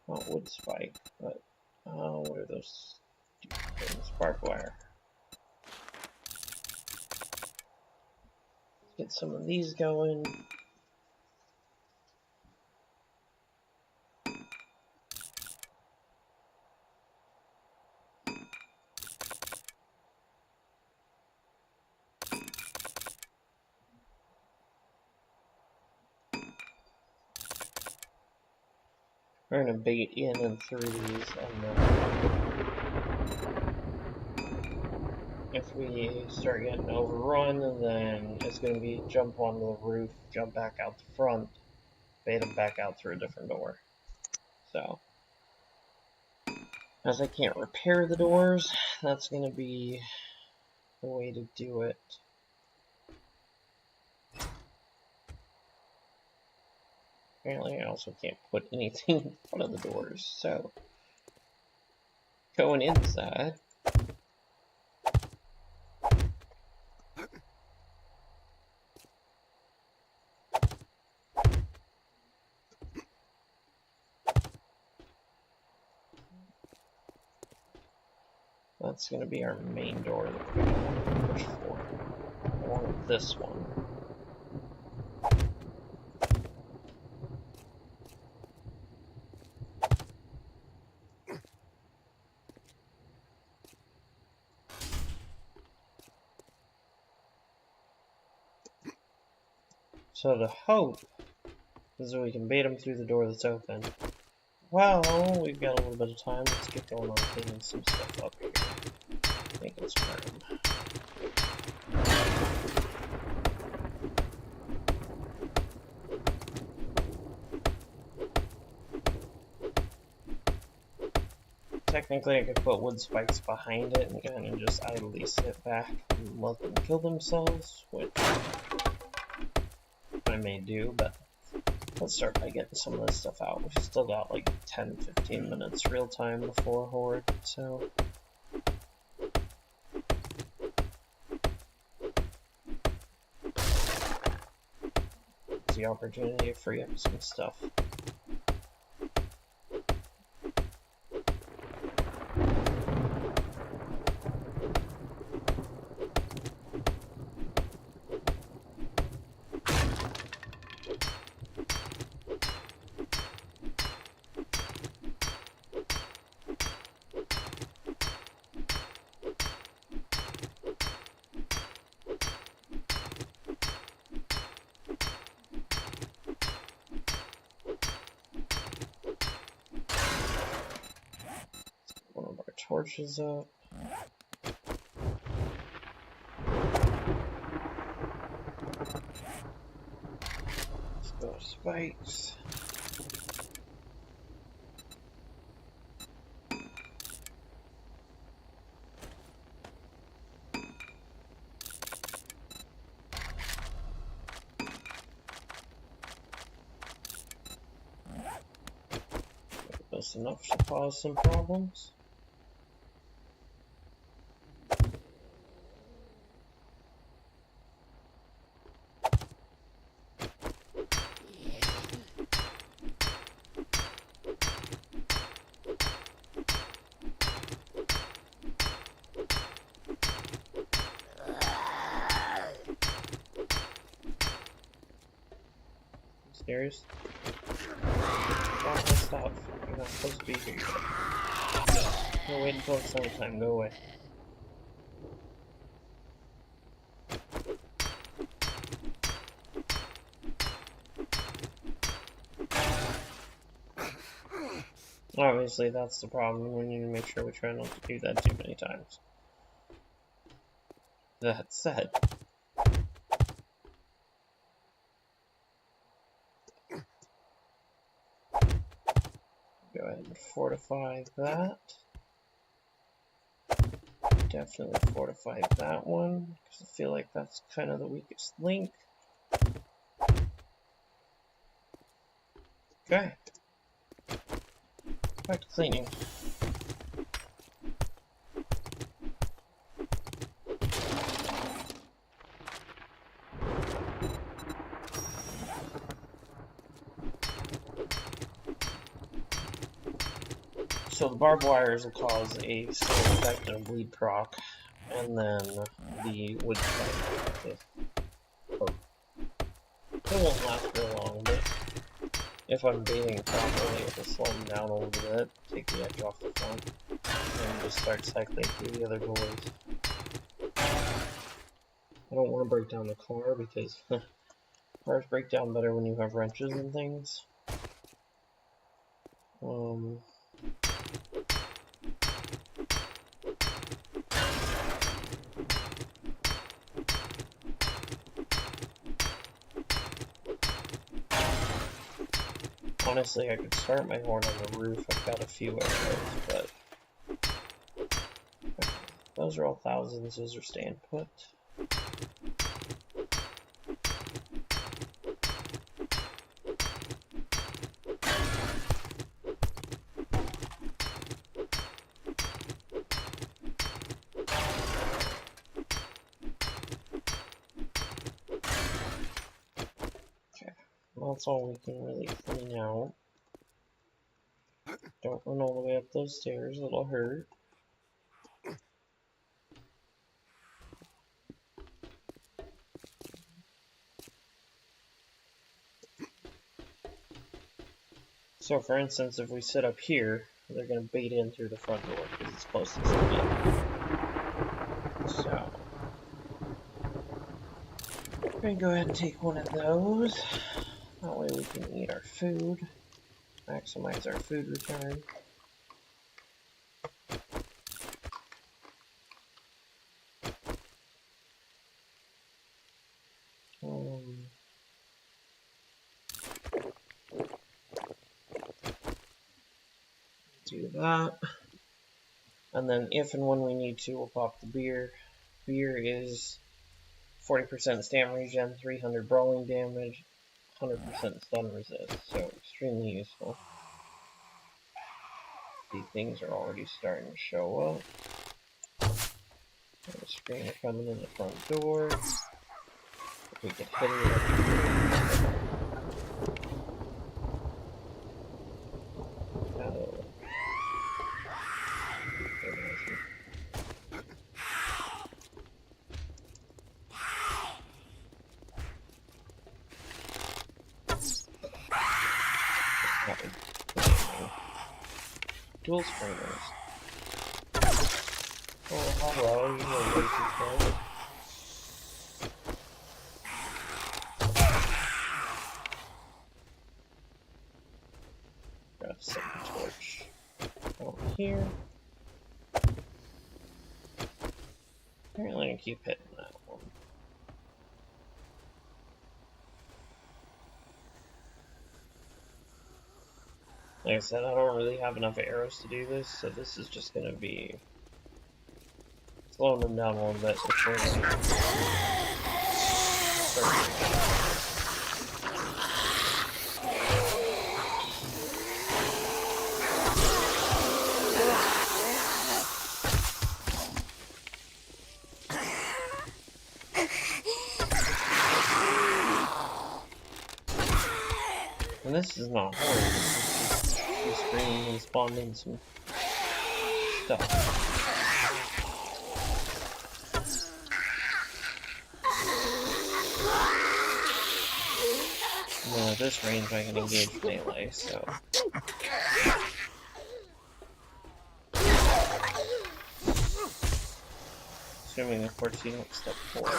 Not wood spike, but what are those things? Barbed wire. Let's get some of these going. We're gonna bait in and through these, and if we start getting overrun, then it's gonna be jump onto the roof, jump back out the front, bait them back out through a different door. So, as I can't repair the doors, that's going to be the way to do it. Apparently I also can't put anything in front of the doors, so going inside. That's going to be our main door that we're going to want to push for, along with this one. So the hope is that we can bait them through the door that's open. Well, we've got a little bit of time. Let's get going on cleaning some stuff up here. Making some room. Technically, I could put wood spikes behind it and kind of just idly sit back and let them kill themselves, which I may do, but let's start by getting some of this stuff out. We've still got like 10-15 minutes real time before Horde, so it's the opportunity to free up some stuff. One of our torches up. Let's go spikes. That's enough to cause some problems. Serious? Stop. You're not supposed to be here yet. No, wait until it's nighttime. Go away. Obviously, that's the problem. We need to make sure we try not to do that too many times. That said, go ahead and fortify that. Definitely fortify that one, because I feel like that's kind of the weakest link. Okay. Back to cleaning. So the barbed wires will cause a slight effect of bleed proc, and then the wood spike. Oh. It won't last very long, but if I'm baiting properly, it'll slow them down a little bit, take the edge off the front, and just start cycling through the other doors. I don't want to break down the car because cars break down better when you have wrenches and things. Honestly, I could start my horde on the roof. I've got a few arrows, but those are all thousands. Those are staying put. That's all we can really clean out. Don't run all the way up those stairs, it'll hurt. So for instance, if we sit up here, they're going to bait in through the front door because it's closest to me. So, we're going to go ahead and take one of those. That way we can eat our food. Maximize our food return. Do that. And then if and when we need to, we'll pop the beer. Beer is 40% stamina regen, 300 brawling damage, 100% stun resist, so extremely useful. These things are already starting to show up. The screen coming in the front door. If we could hit it, that'd be great. Dual springers. Oh, hello, you little lazy kid. Gotta set the torch out here. Apparently I can keep hitting that one. Like I said, I don't really have enough arrows to do this, so this is just gonna be slowing them down a little bit before they start. And this is not Horde, this is just screening and spawning some stuff. And then at this range I can engage melee, so. Assuming of course you don't step forward.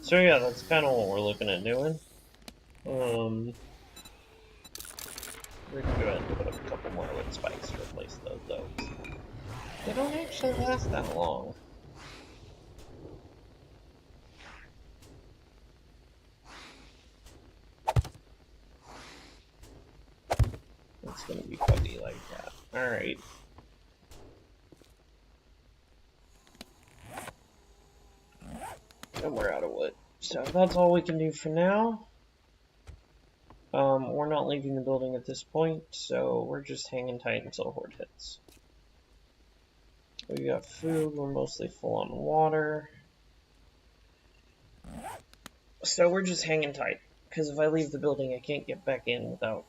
So yeah, that's kind of what we're looking at doing. We're gonna go ahead and put up a couple more wood spikes to replace those though. They don't actually last that long. It's gonna be buggy like that. Alright. And we're out of wood. So that's all we can do for now. We're not leaving the building at this point, so we're just hanging tight until Horde hits. We got food, we're mostly full on water. So we're just hanging tight, because if I leave the building I can't get back in without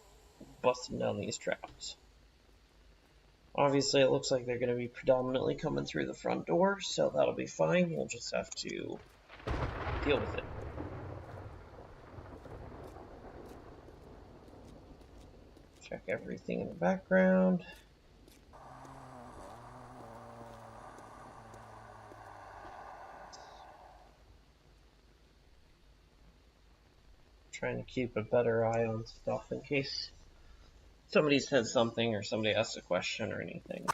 busting down these traps. Obviously it looks like they're going to be predominantly coming through the front door, so that'll be fine, we'll just have to deal with it. Check everything in the background. Trying to keep a better eye on stuff in case somebody says something or somebody asks a question or anything.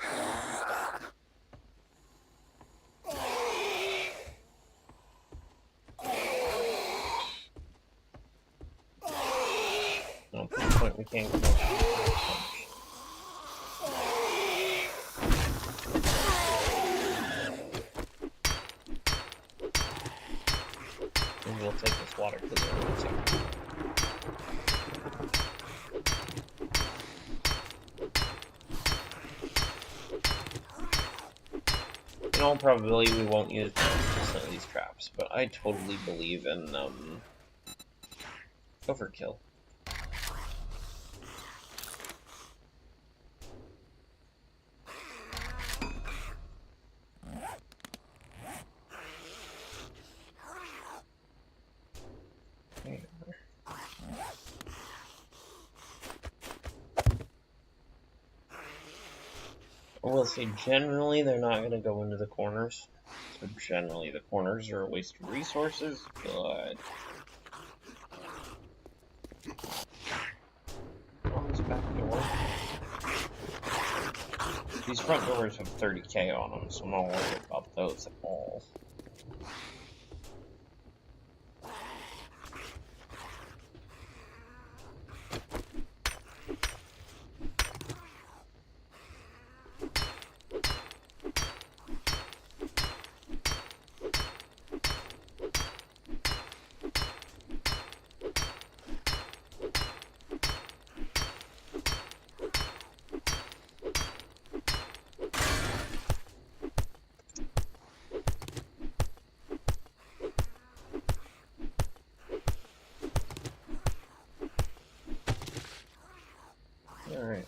all probability we won't use 100% of these traps, but I totally believe in overkill. I will say, generally, they're not going to go into the corners. So generally, the corners are a waste of resources, but... on this back door... These front doors have 30k on them, so I'm not worried about those at all. Alright.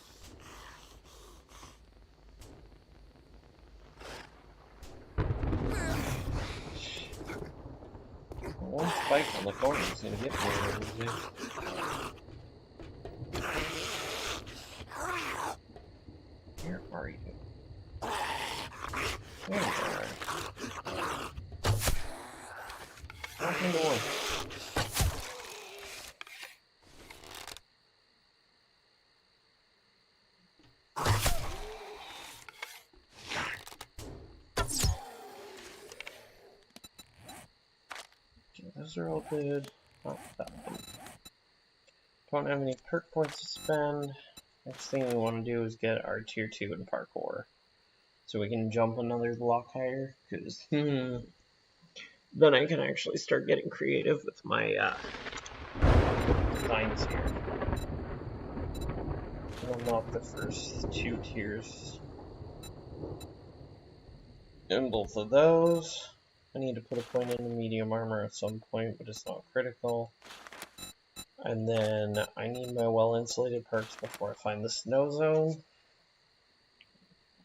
One spike on the corner is gonna get me. Where are you? There you are. Open the door. Okay, those are all good. Not that one. Don't have any perk points to spend. Next thing we want to do is get our tier 2 in parkour. So we can jump another block higher, because then I can actually start getting creative with my designs here. And unlock the first 2 tiers. In both of those, I need to put a point in the medium armor at some point, but it's not critical. And then I need my well-insulated perks before I find the snow zone.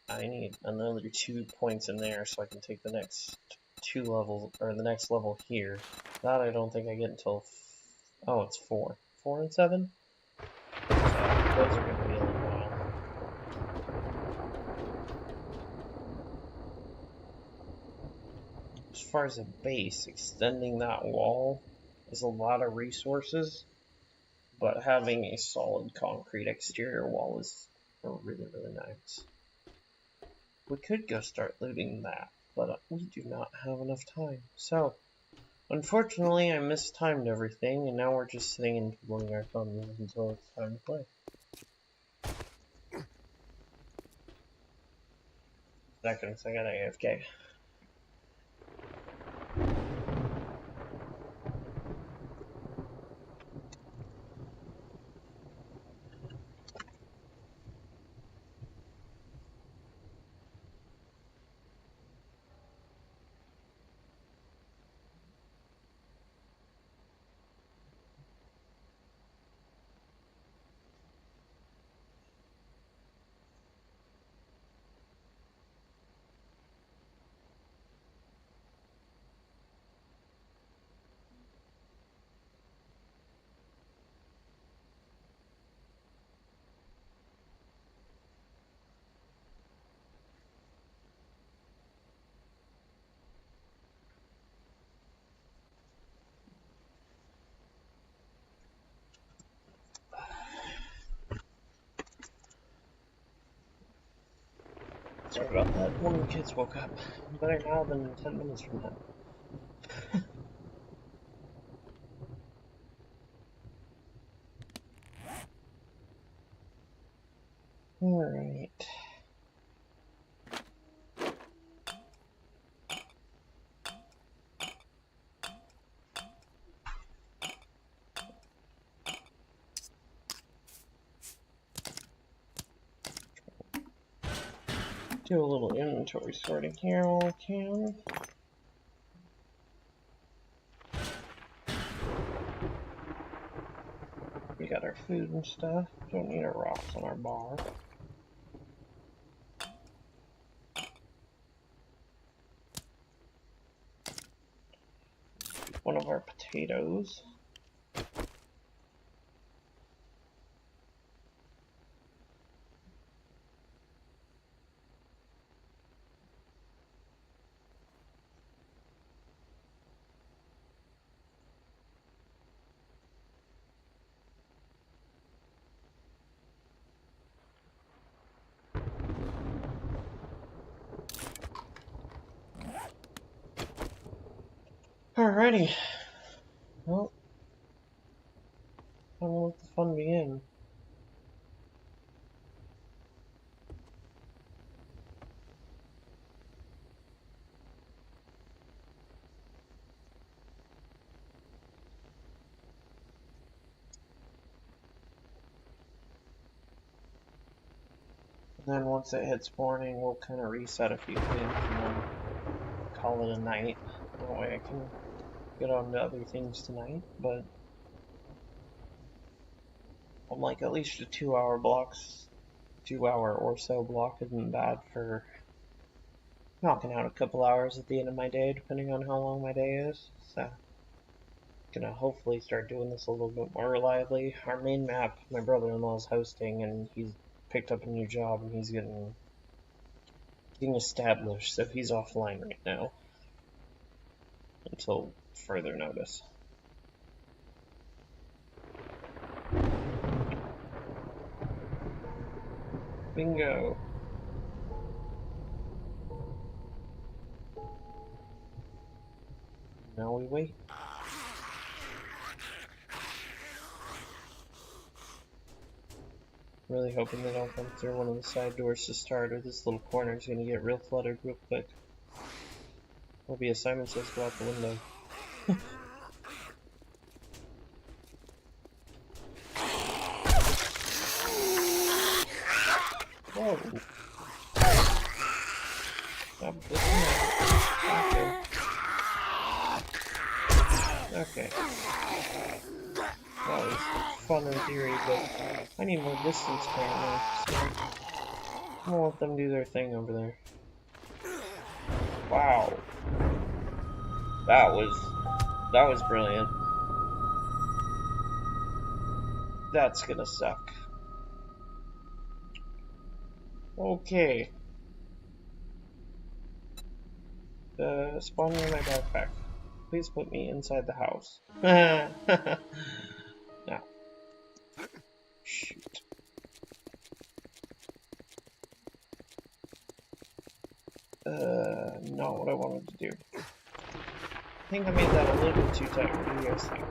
I need another 2 points in there so I can take the next 2 levels, or the next level here. That I don't think I get until, oh, it's 4. 4 and 7? So those are going to be a little while. As far as a base, extending that wall is a lot of resources, but having a solid concrete exterior wall is really, really nice. We could go start looting that, but we do not have enough time. So, unfortunately, I mistimed everything, and now we're just sitting and twiddling our thumbs until it's time to play. Seconds, I got AFK. Sorry about that. One of the kids woke up. Better now than 10 minutes from now. Alright. Do a little inventory sorting here while we can. We got our food and stuff. Don't need our rocks on our bar. One of our potatoes. Alrighty. Well, I'm gonna let the fun begin. And then once it hits morning, we'll kind of reset a few things and then call it a night. That way I can get on to other things tonight, but I'm like at least a 2 hour blocks, 2 hour or so block isn't bad for knocking out a couple hours at the end of my day, depending on how long my day is. So, gonna hopefully start doing this a little bit more reliably. Our main map, my brother-in-law is hosting, and he's picked up a new job, and he's getting established, so he's offline right now until further notice. Bingo. Now we wait. Really hoping they don't come through one of the side doors to start, or this little corner is gonna get real cluttered real quick. Will be assignment says go out the window. Whoa. Stop blitzing out. Okay. That was fun in theory, but I need more distance apparently, so I'm gonna let them do their thing over there. Wow. That was brilliant. That's gonna suck. Okay. Spawn in my backpack. Please put me inside the house. Now. Shoot. Not what I wanted to do. I think I made that a little bit too tight. What do you guys think?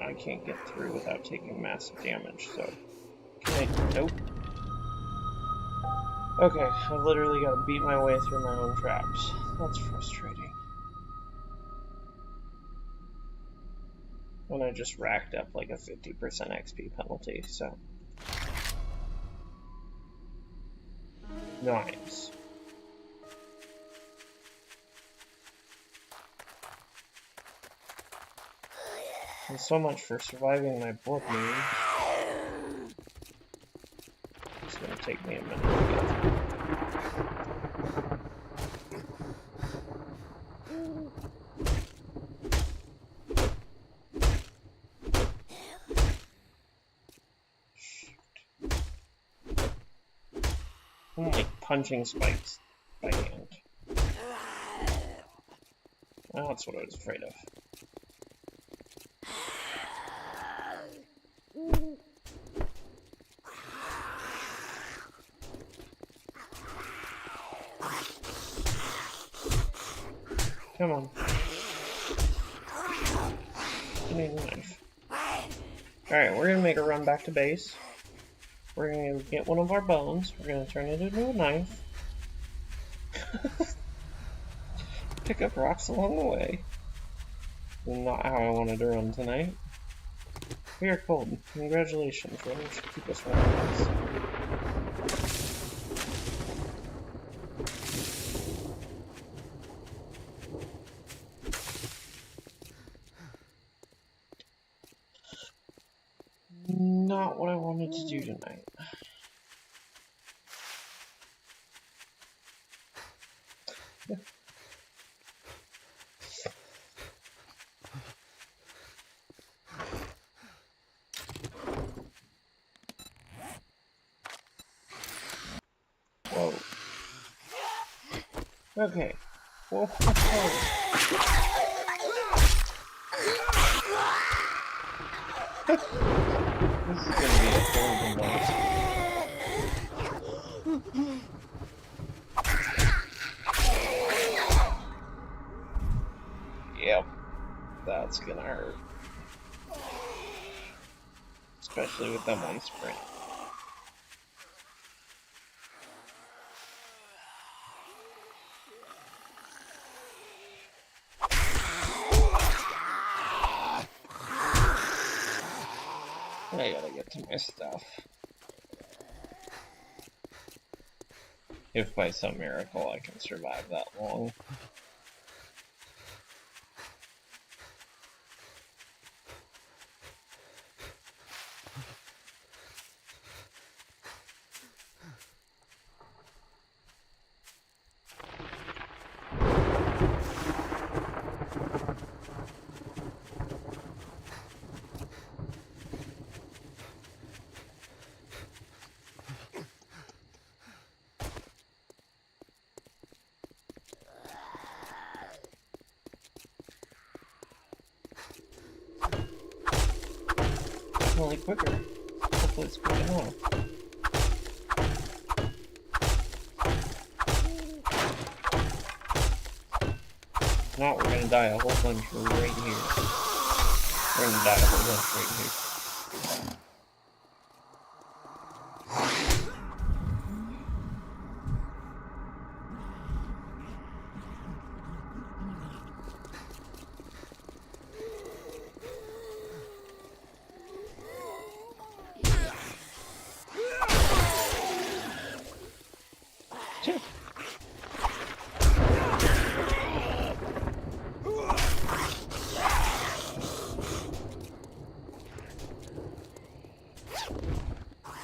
I can't get through without taking massive damage, so... Nope. Okay, I literally gotta beat my way through my own traps. That's frustrating. And I just racked up like a 50% XP penalty, so... Nice. And so much for surviving my blood moves. It's gonna take me a minute to get through. I'm like punching spikes by hand. Oh, that's what I was afraid of. Come on. I need a knife. Alright, we're gonna make a run back to base. We're gonna get one of our bones. We're gonna turn it into a knife. Pick up rocks along the way. Not how I wanted to run tonight. We are cold. Congratulations, running should keep us warm. Not what I wanted to do tonight. Whoa. Okay. Whoa. This is gonna be a horrible night. Yep. That's gonna hurt. Especially with them on sprint. I gotta get to my stuff. If by some miracle I can survive that long. Only quicker. Hopefully it's quick enough. If not, we're gonna die a whole bunch right here. We're gonna die a whole bunch right here.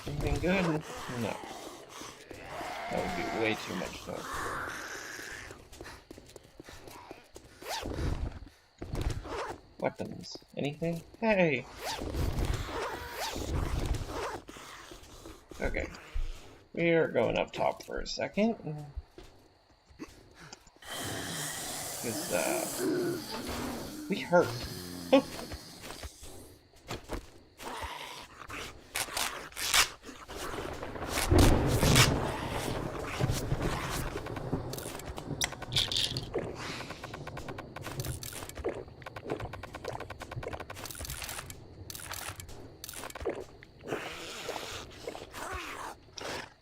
Anything good? No. That would be way too much though. Weapons. Anything? Hey! Okay. We are going up top for a second. Because, we hurt.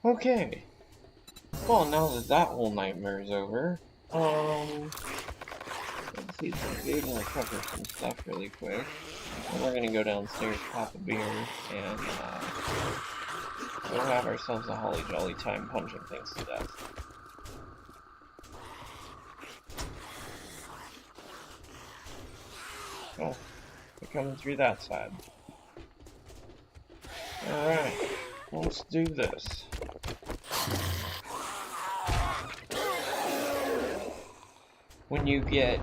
Okay. Well, now that that whole nightmare is over, let's see some food and recover some stuff really quick. And we're gonna go downstairs, pop a beer, and we'll have ourselves a holly jolly time punching things to death. Oh, they're coming through that side. Alright, let's do this. When you get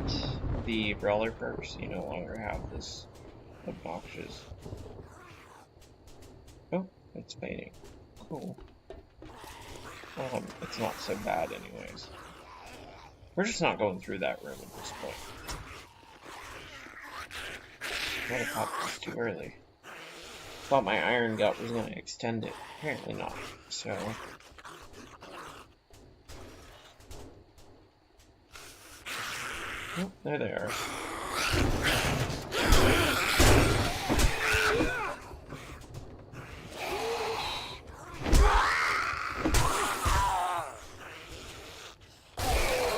the brawler perks, you no longer have this obnoxious... Oh, it's fading. Cool. It's not so bad anyways. We're just not going through that room at this point. I might have popped this too early. Thought my iron gut was going to extend it. Apparently not. So... Oh, there they are.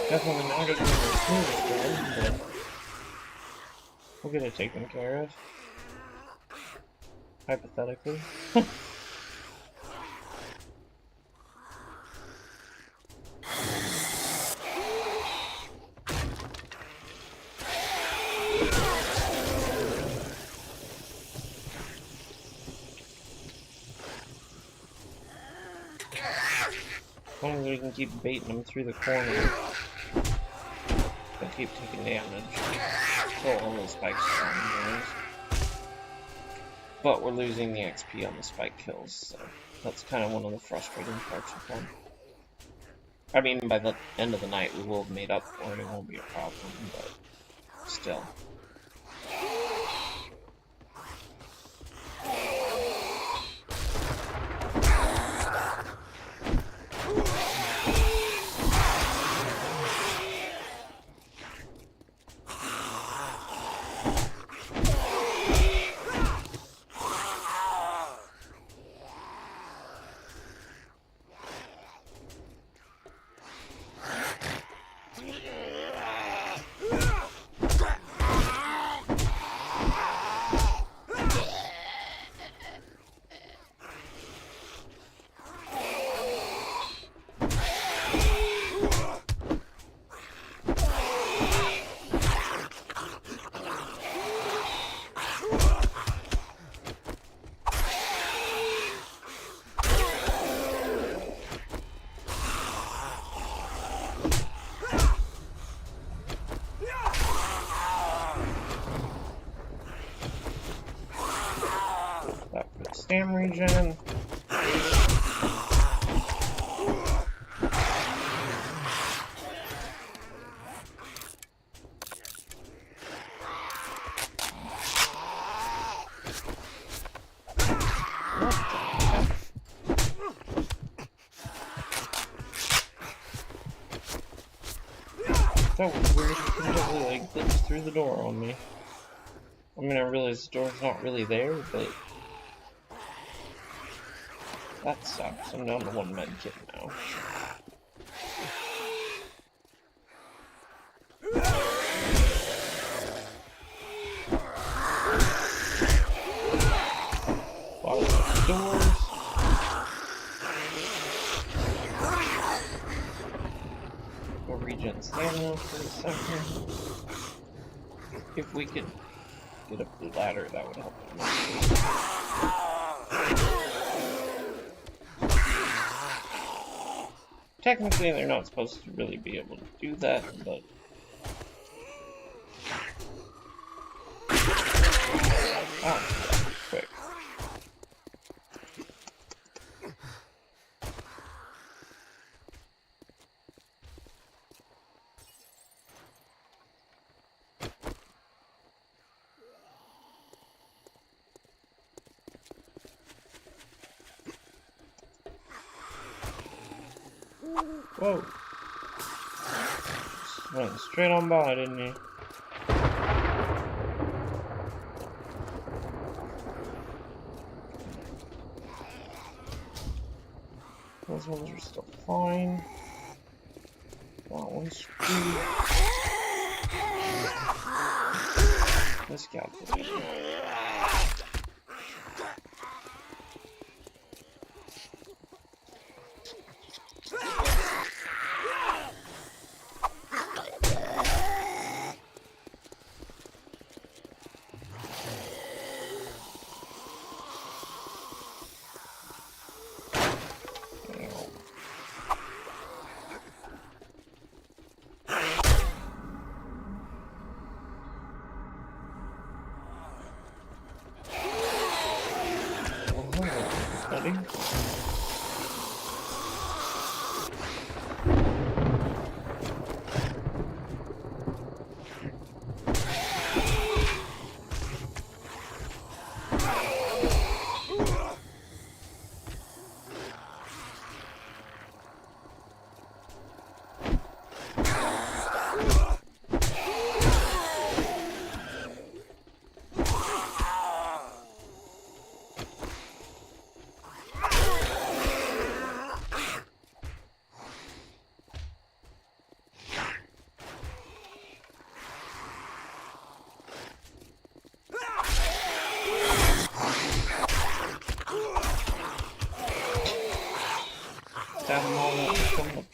Definitely not as good as smooth, but we'll get it taken care of. hypothetically. As long as we can keep baiting them through the corner, they'll keep taking damage. Until all those spikes are on. But we're losing the XP on the spike kills, so that's kind of one of the frustrating parts of them. I mean, by the end of the night, we will have made up for it. It won't be a problem, but still. Stam regen. That was weird. It completely like glitched through the door on me. I mean, I realize the door's not really there, but that sucks. I'm down to one med kit now. Lock the doors. Go regen stamina for a second. If we could get up the ladder, that would help. Technically, they're not supposed to really be able to do that, but quick. Whoa. Just went straight on by, didn't he? Those ones are still fine. That one's screwed. This guy's annoying. Buddy. stab them all at once.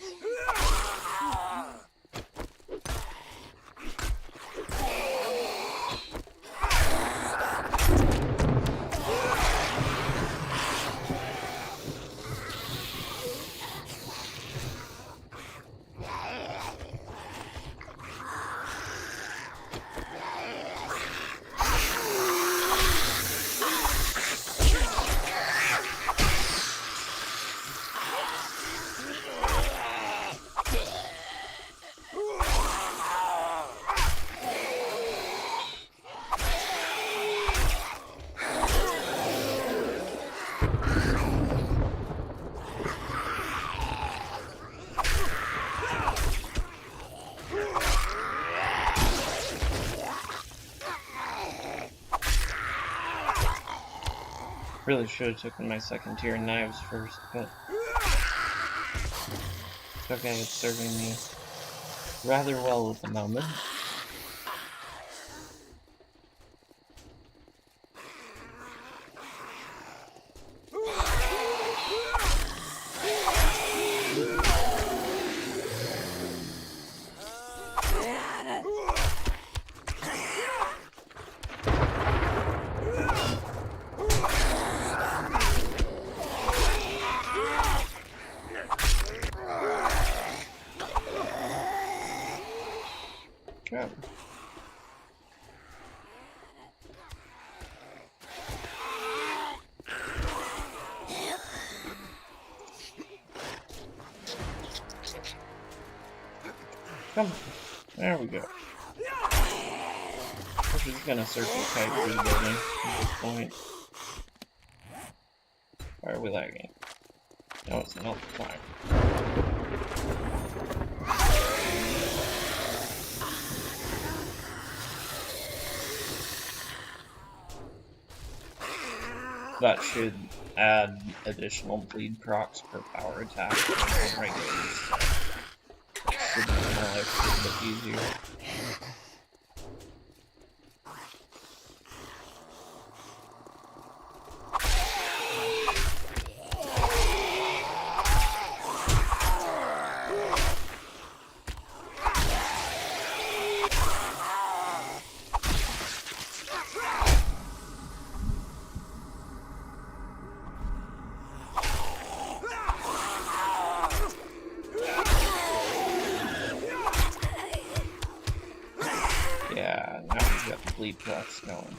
Really should have taken my second tier knives first, but it's okay, it's serving me rather well at the moment. Good. Come on. There we go. We're just gonna circle kite through the building at this point. Why are we lagging? No, it's not the time. That should add additional bleed procs per power attack on regulars, so it should make my life a bit easier. Yeah, now we've got the bleed procs going.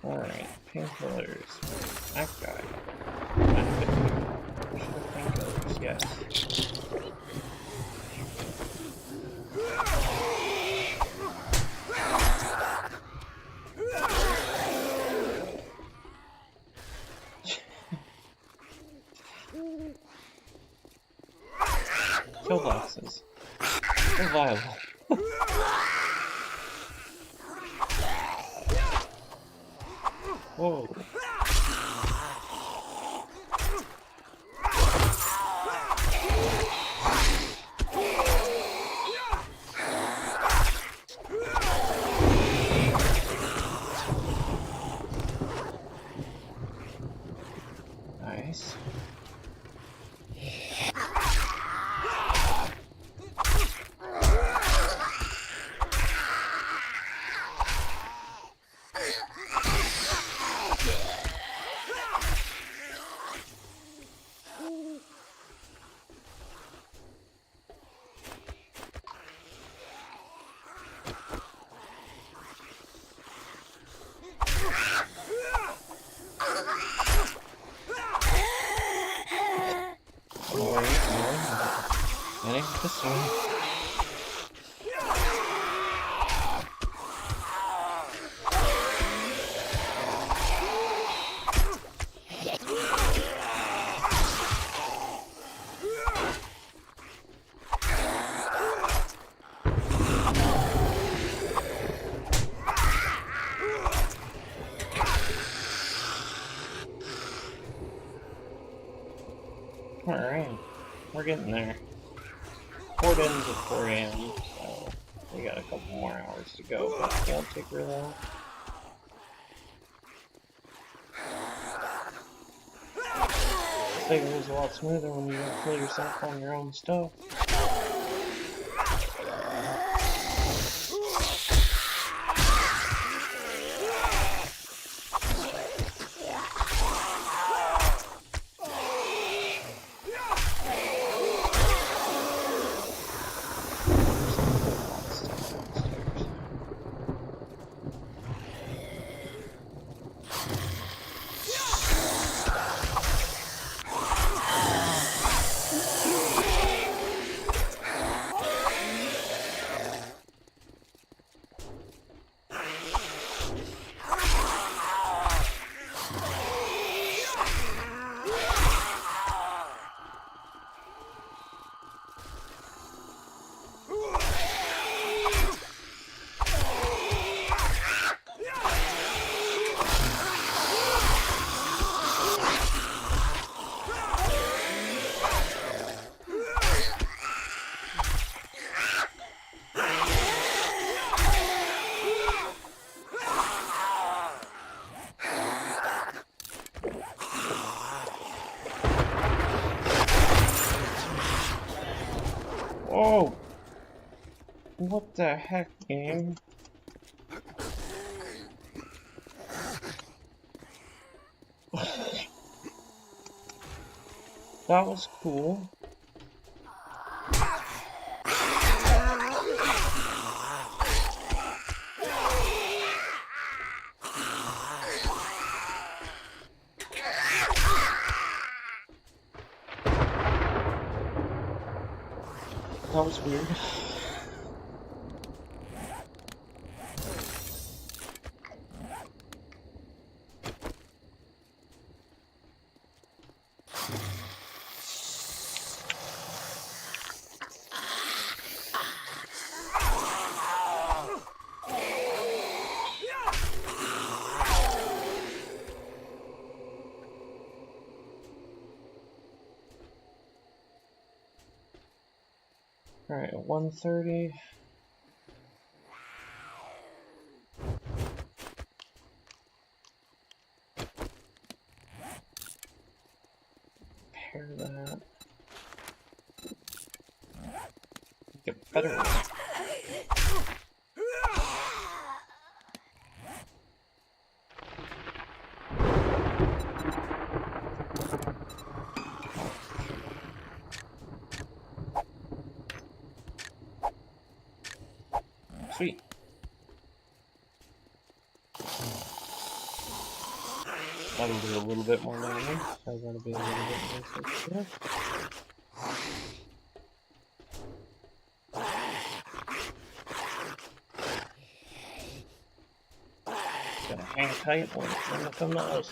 Alright, painkillers. That guy. We should have painkillers, yes. Pillboxes. They're viable. Whoa. Nice. Heading this way. Alright, we're getting there. Horde ends at 4 AM, so we got a couple more hours to go, but it won't take real long. thing goes a lot smoother when you don't kill yourself on your own stuff. Whoa! What the heck, game? That was cool. That was weird. Alright, 130. Pair that. Get better. Sweet. That'll do a little bit more damage, so that'll be a little bit more secure. Gotta hang tight when it's gonna come to us.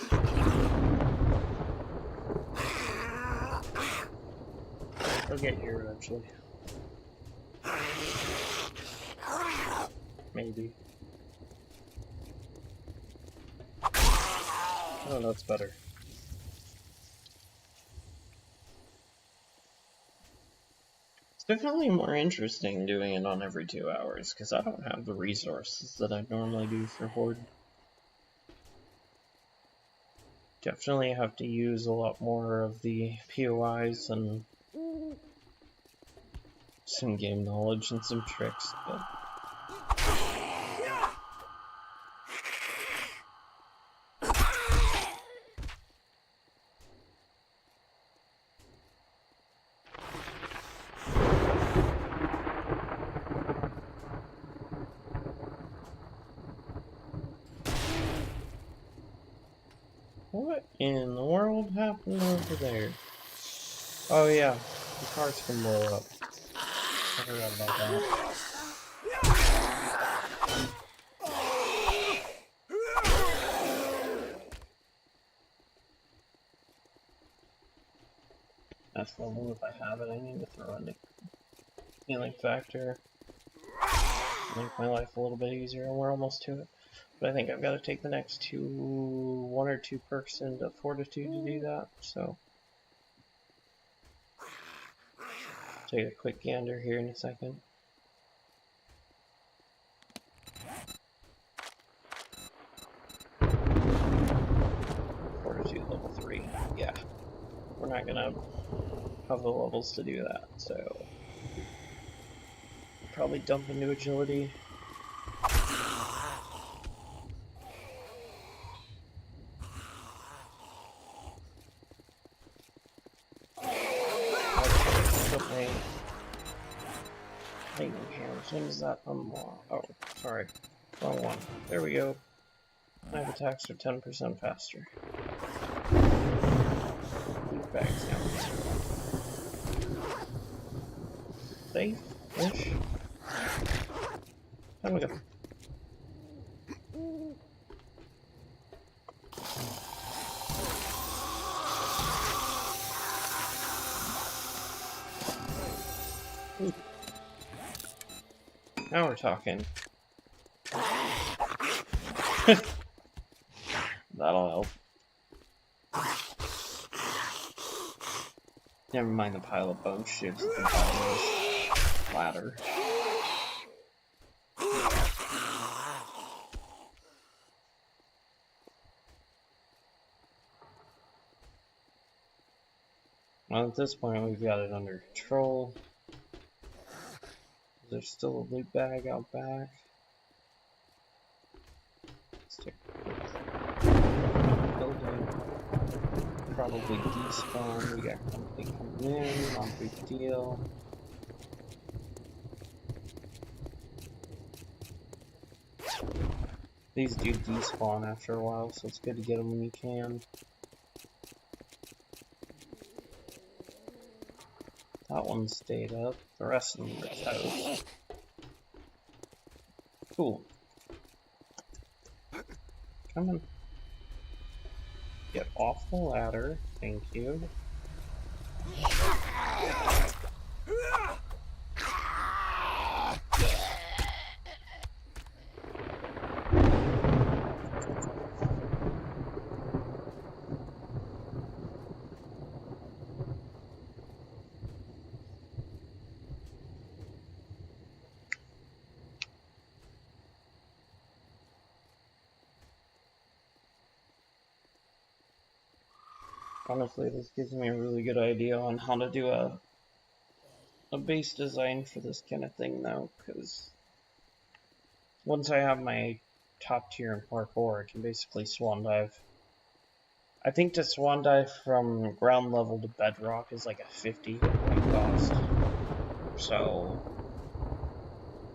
I'll get here eventually. Maybe. Oh, that's better. It's definitely more interesting doing it on every 2 hours, because I don't have the resources that I normally do for Horde. Definitely have to use a lot more of the POIs and some game knowledge and some tricks, but... What in the world happened over there? Oh yeah, the cars can blow up. I forgot about that. That's level if I have it. I need to throw in the healing factor. Make my life a little bit easier, and we're almost to it. But I think I've got to take the next one or two perks into Fortitude to do that, so... Take a quick gander here in a second. Fortitude level 3, yeah. we're not gonna have the levels to do that, so probably dump into agility. Okay. Lightning hammer. When does that unlock? Oh, sorry. Wrong one. There we go. Knife attacks are 10% faster. Loot bags now. Safe-ish. Time we go. Ooh. Now we're talking. That'll help. Never mind the pile of bone shivs at the bottom of this ladder. Well, at this point, we've got it under control. There's still a loot bag out back. Let's take a quick building. Probably despawn. We got company coming in. Not a big deal. These do despawn after a while, so it's good to get them when you can. That one stayed up. The rest of them are toast. Cool. Come on. Get off the ladder. Thank you. Honestly, this gives me a really good idea on how to do a base design for this kind of thing, though, because once I have my top tier in parkour, I can basically swan dive. I think to swan dive from ground level to bedrock is like a 50 hit point cost, so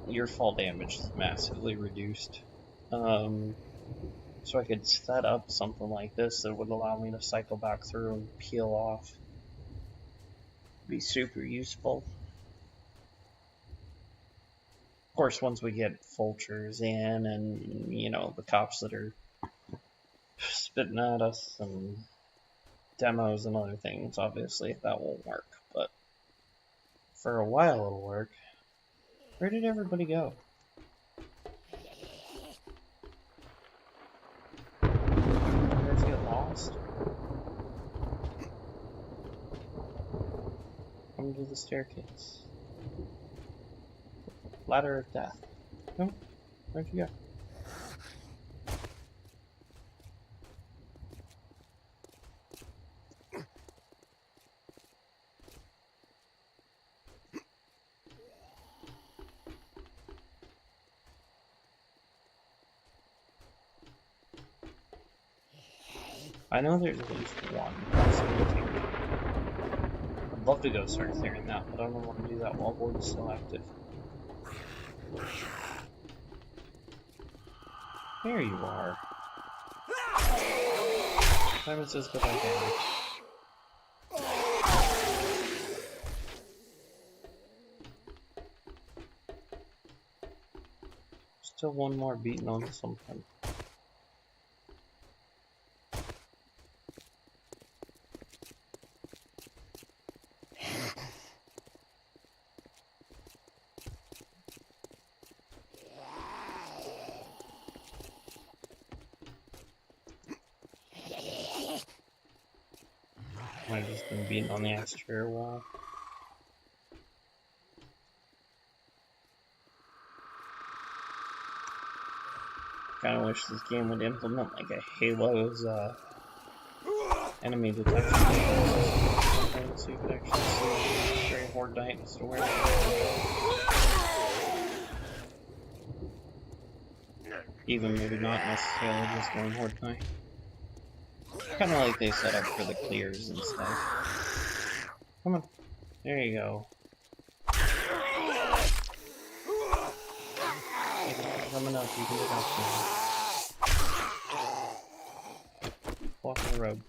your fall damage is massively reduced. So I could set up something like this that would allow me to cycle back through and peel off. Be super useful. Of course, once we get vultures in and, you know, the cops that are spitting at us and demos and other things, obviously that won't work, but for a while it'll work. Where did everybody go? Did you guys get lost? Come to the staircase. Ladder of death. No? Where'd you go? I know there's at least one. So I'd love to go start clearing that, but I don't want to do that while Horde is still active. There you are. Time is as good as I can. Still one more beating on something. I've just been beating on the exterior wall. Kinda wish this game would implement like a Halo's enemy detection. So you could actually see stray Horde Knight as to where they are. Even maybe not necessarily just going Horde Knight. Kind of like they set up for the clears and stuff. Come on. There you go. Coming up, you can get up there. Walk the road.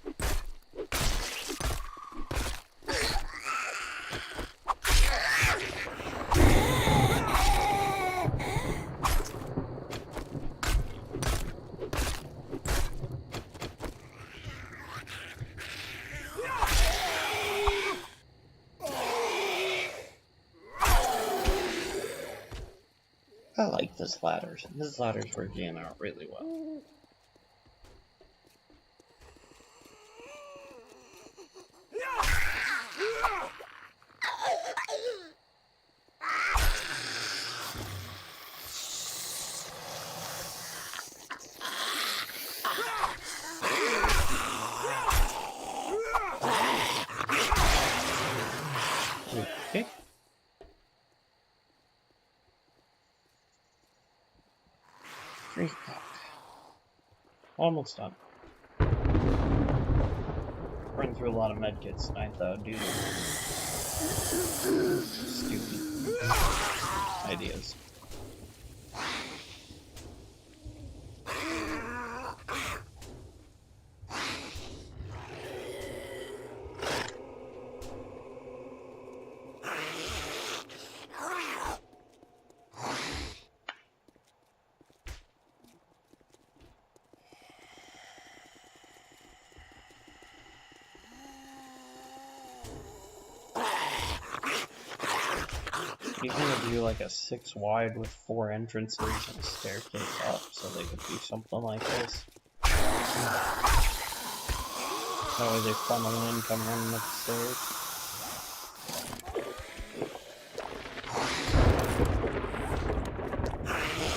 I like this ladder. This ladder's working out really well. Okay. Restock. Almost done. Run through a lot of medkits tonight though, due to stupid ideas. You can do like a 6 wide with 4 entrances and a staircase up, so they could do something like this. That way they funnel in, come running up the stairs.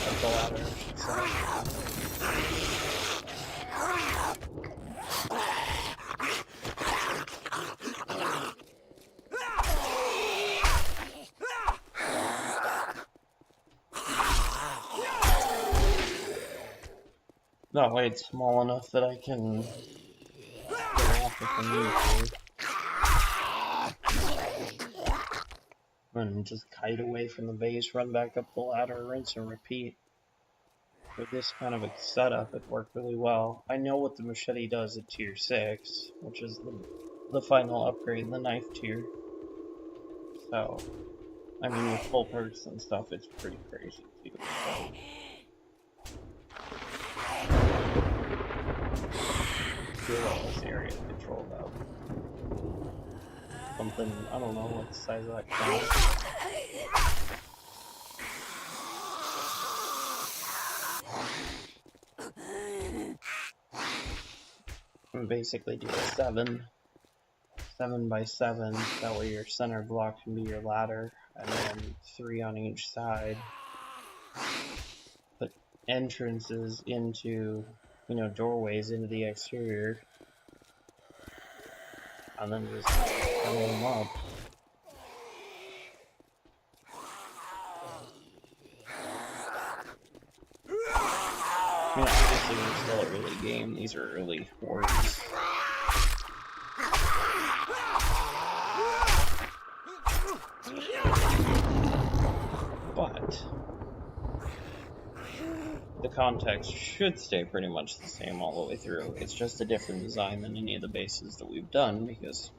Up the ladder, I should say. That way it's small enough that I can get off if I need to. And just kite away from the base, run back up the ladder, rinse and repeat. For this kind of a setup, it worked really well. I know what the machete does at tier 6, which is the final upgrade in the knife tier. So, I mean with full perks and stuff, it's pretty crazy too. So. All this area controlled out. Something, I don't know what the size of that can is. And basically do a 7 by 7, that way your center block can be your ladder, and then 3 on each side. Put entrances into, doorways into the exterior, and then just funnel them up. I mean, obviously we're still at early game, these are early hordes. But the context should stay pretty much the same all the way through. It's just a different design than any of the bases that we've done, because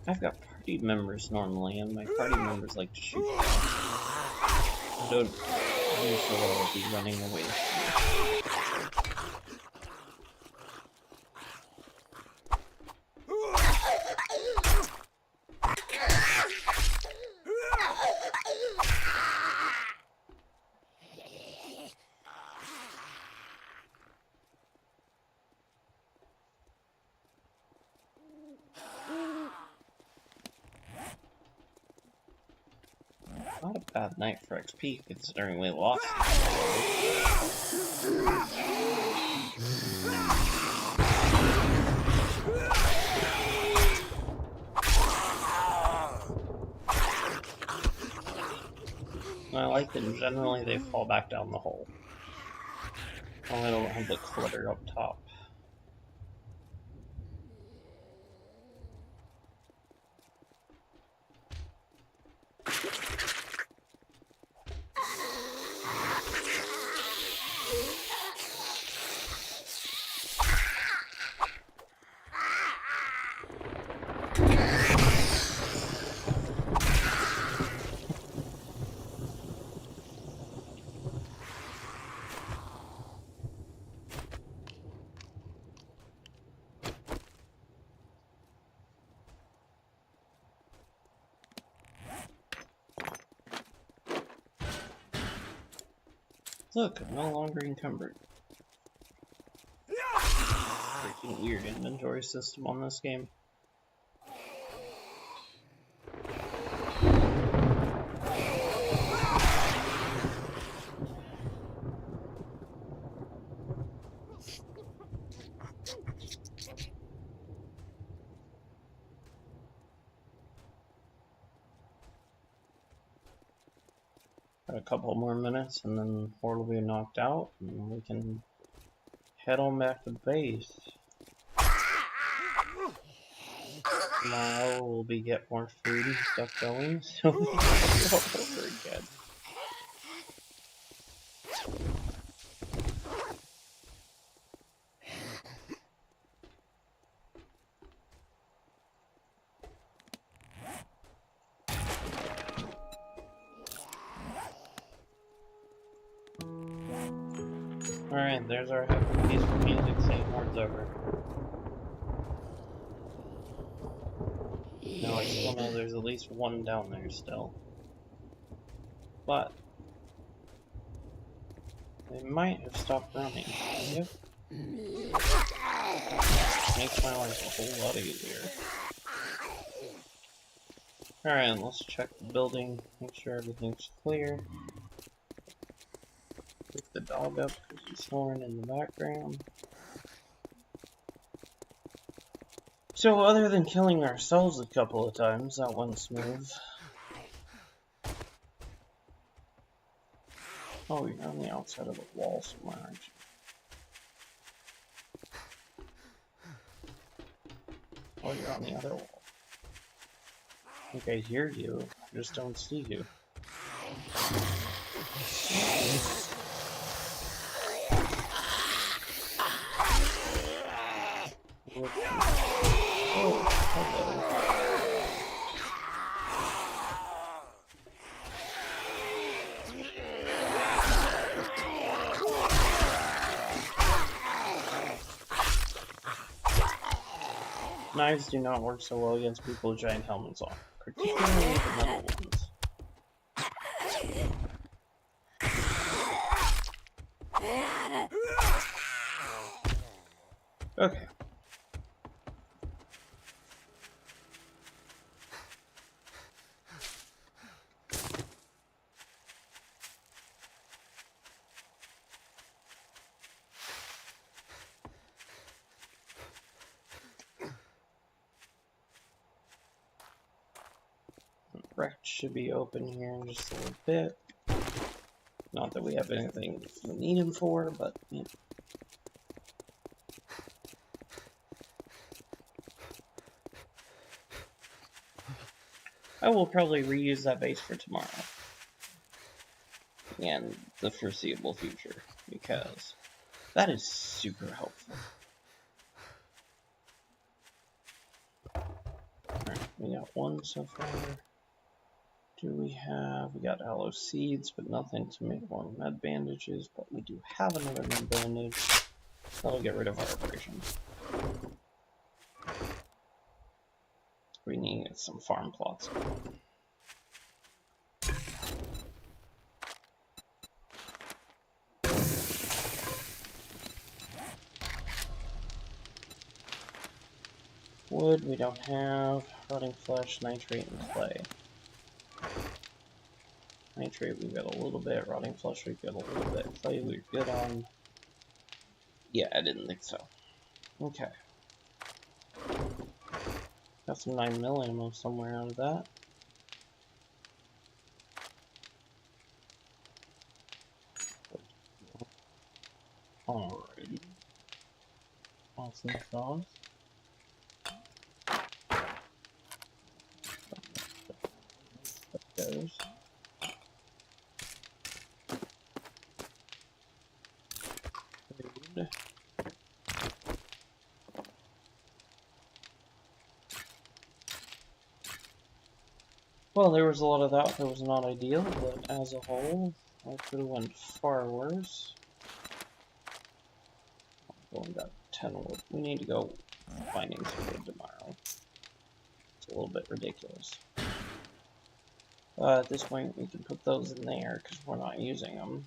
I've got party members normally, and my party members like to shoot. I don't usually be running away from me. Not a bad night for XP, considering we lost. like that generally they fall back down the hole. Oh, I don't have the clutter up top. Look, I'm no longer encumbered. Freaking weird inventory system on this game. Got a couple more minutes and then Horde will be knocked out and we can head on back to base. Tomorrow we'll get more food and stuff going, so we can go over again. Alright, there's our happy peaceful music saying Horde's over. Now I still know there's at least one down there still. But they might have stopped running. Yep. Makes my life a whole lot easier. Alright, let's check the building, make sure everything's clear. Pick the dog up because he's snoring in the background. So other than killing ourselves a couple of times, that went smooth. Oh, you're on the outside of the wall somewhere, aren't you? Oh, you're on the other wall. I think I hear you, I just don't see you. Oh, hello. Knives do not work so well against people with giant helmets on, particularly the metal ones. Okay. Wreck should be open here in just a little bit. Not that we have anything we need him for, but yeah. I will probably reuse that base for tomorrow. And the foreseeable future, because that is super helpful. Alright, we got one so far. Do we have... we got aloe seeds, but nothing to make more med bandages, but we do have another med bandage. That'll get rid of our abrasion. We need some farm plots. Wood we don't have. Rotting flesh, nitrate, and clay. Nitrate we've got a little bit. Rotting flesh we've got a little bit. Clay we're good on. Yeah, I didn't think so. Okay. Got some 9mm ammo somewhere out of that. Alrighty. Awesome sauce. That goes. Food. Well, there was a lot of that that was not ideal, but as a whole, I could have went far worse. Well, we got 10 wood. We need to go finding some wood tomorrow. It's a little bit ridiculous. At this point, we can put those in there because we're not using them.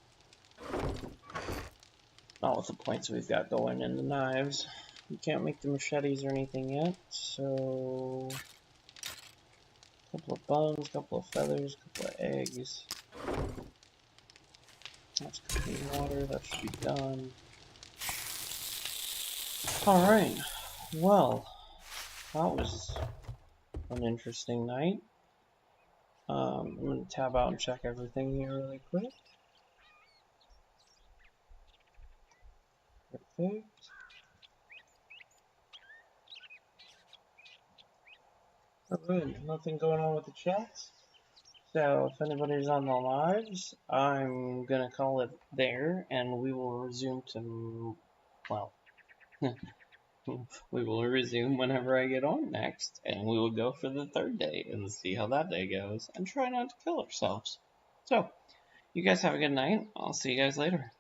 Not with the points we've got going in the knives. We can't make the machetes or anything yet, so... a couple of bones, couple of feathers, couple of eggs. That's cooking water, that should be done. Alright, well, that was an interesting night. I'm going to tab out and check everything here really quick. Perfect. Alright, nothing going on with the chats. So, if anybody's on the lives, I'm gonna call it there, and we will resume to, well, we will resume whenever I get on next, and we will go for the third day and see how that day goes, and try not to kill ourselves. So, you guys have a good night. I'll see you guys later.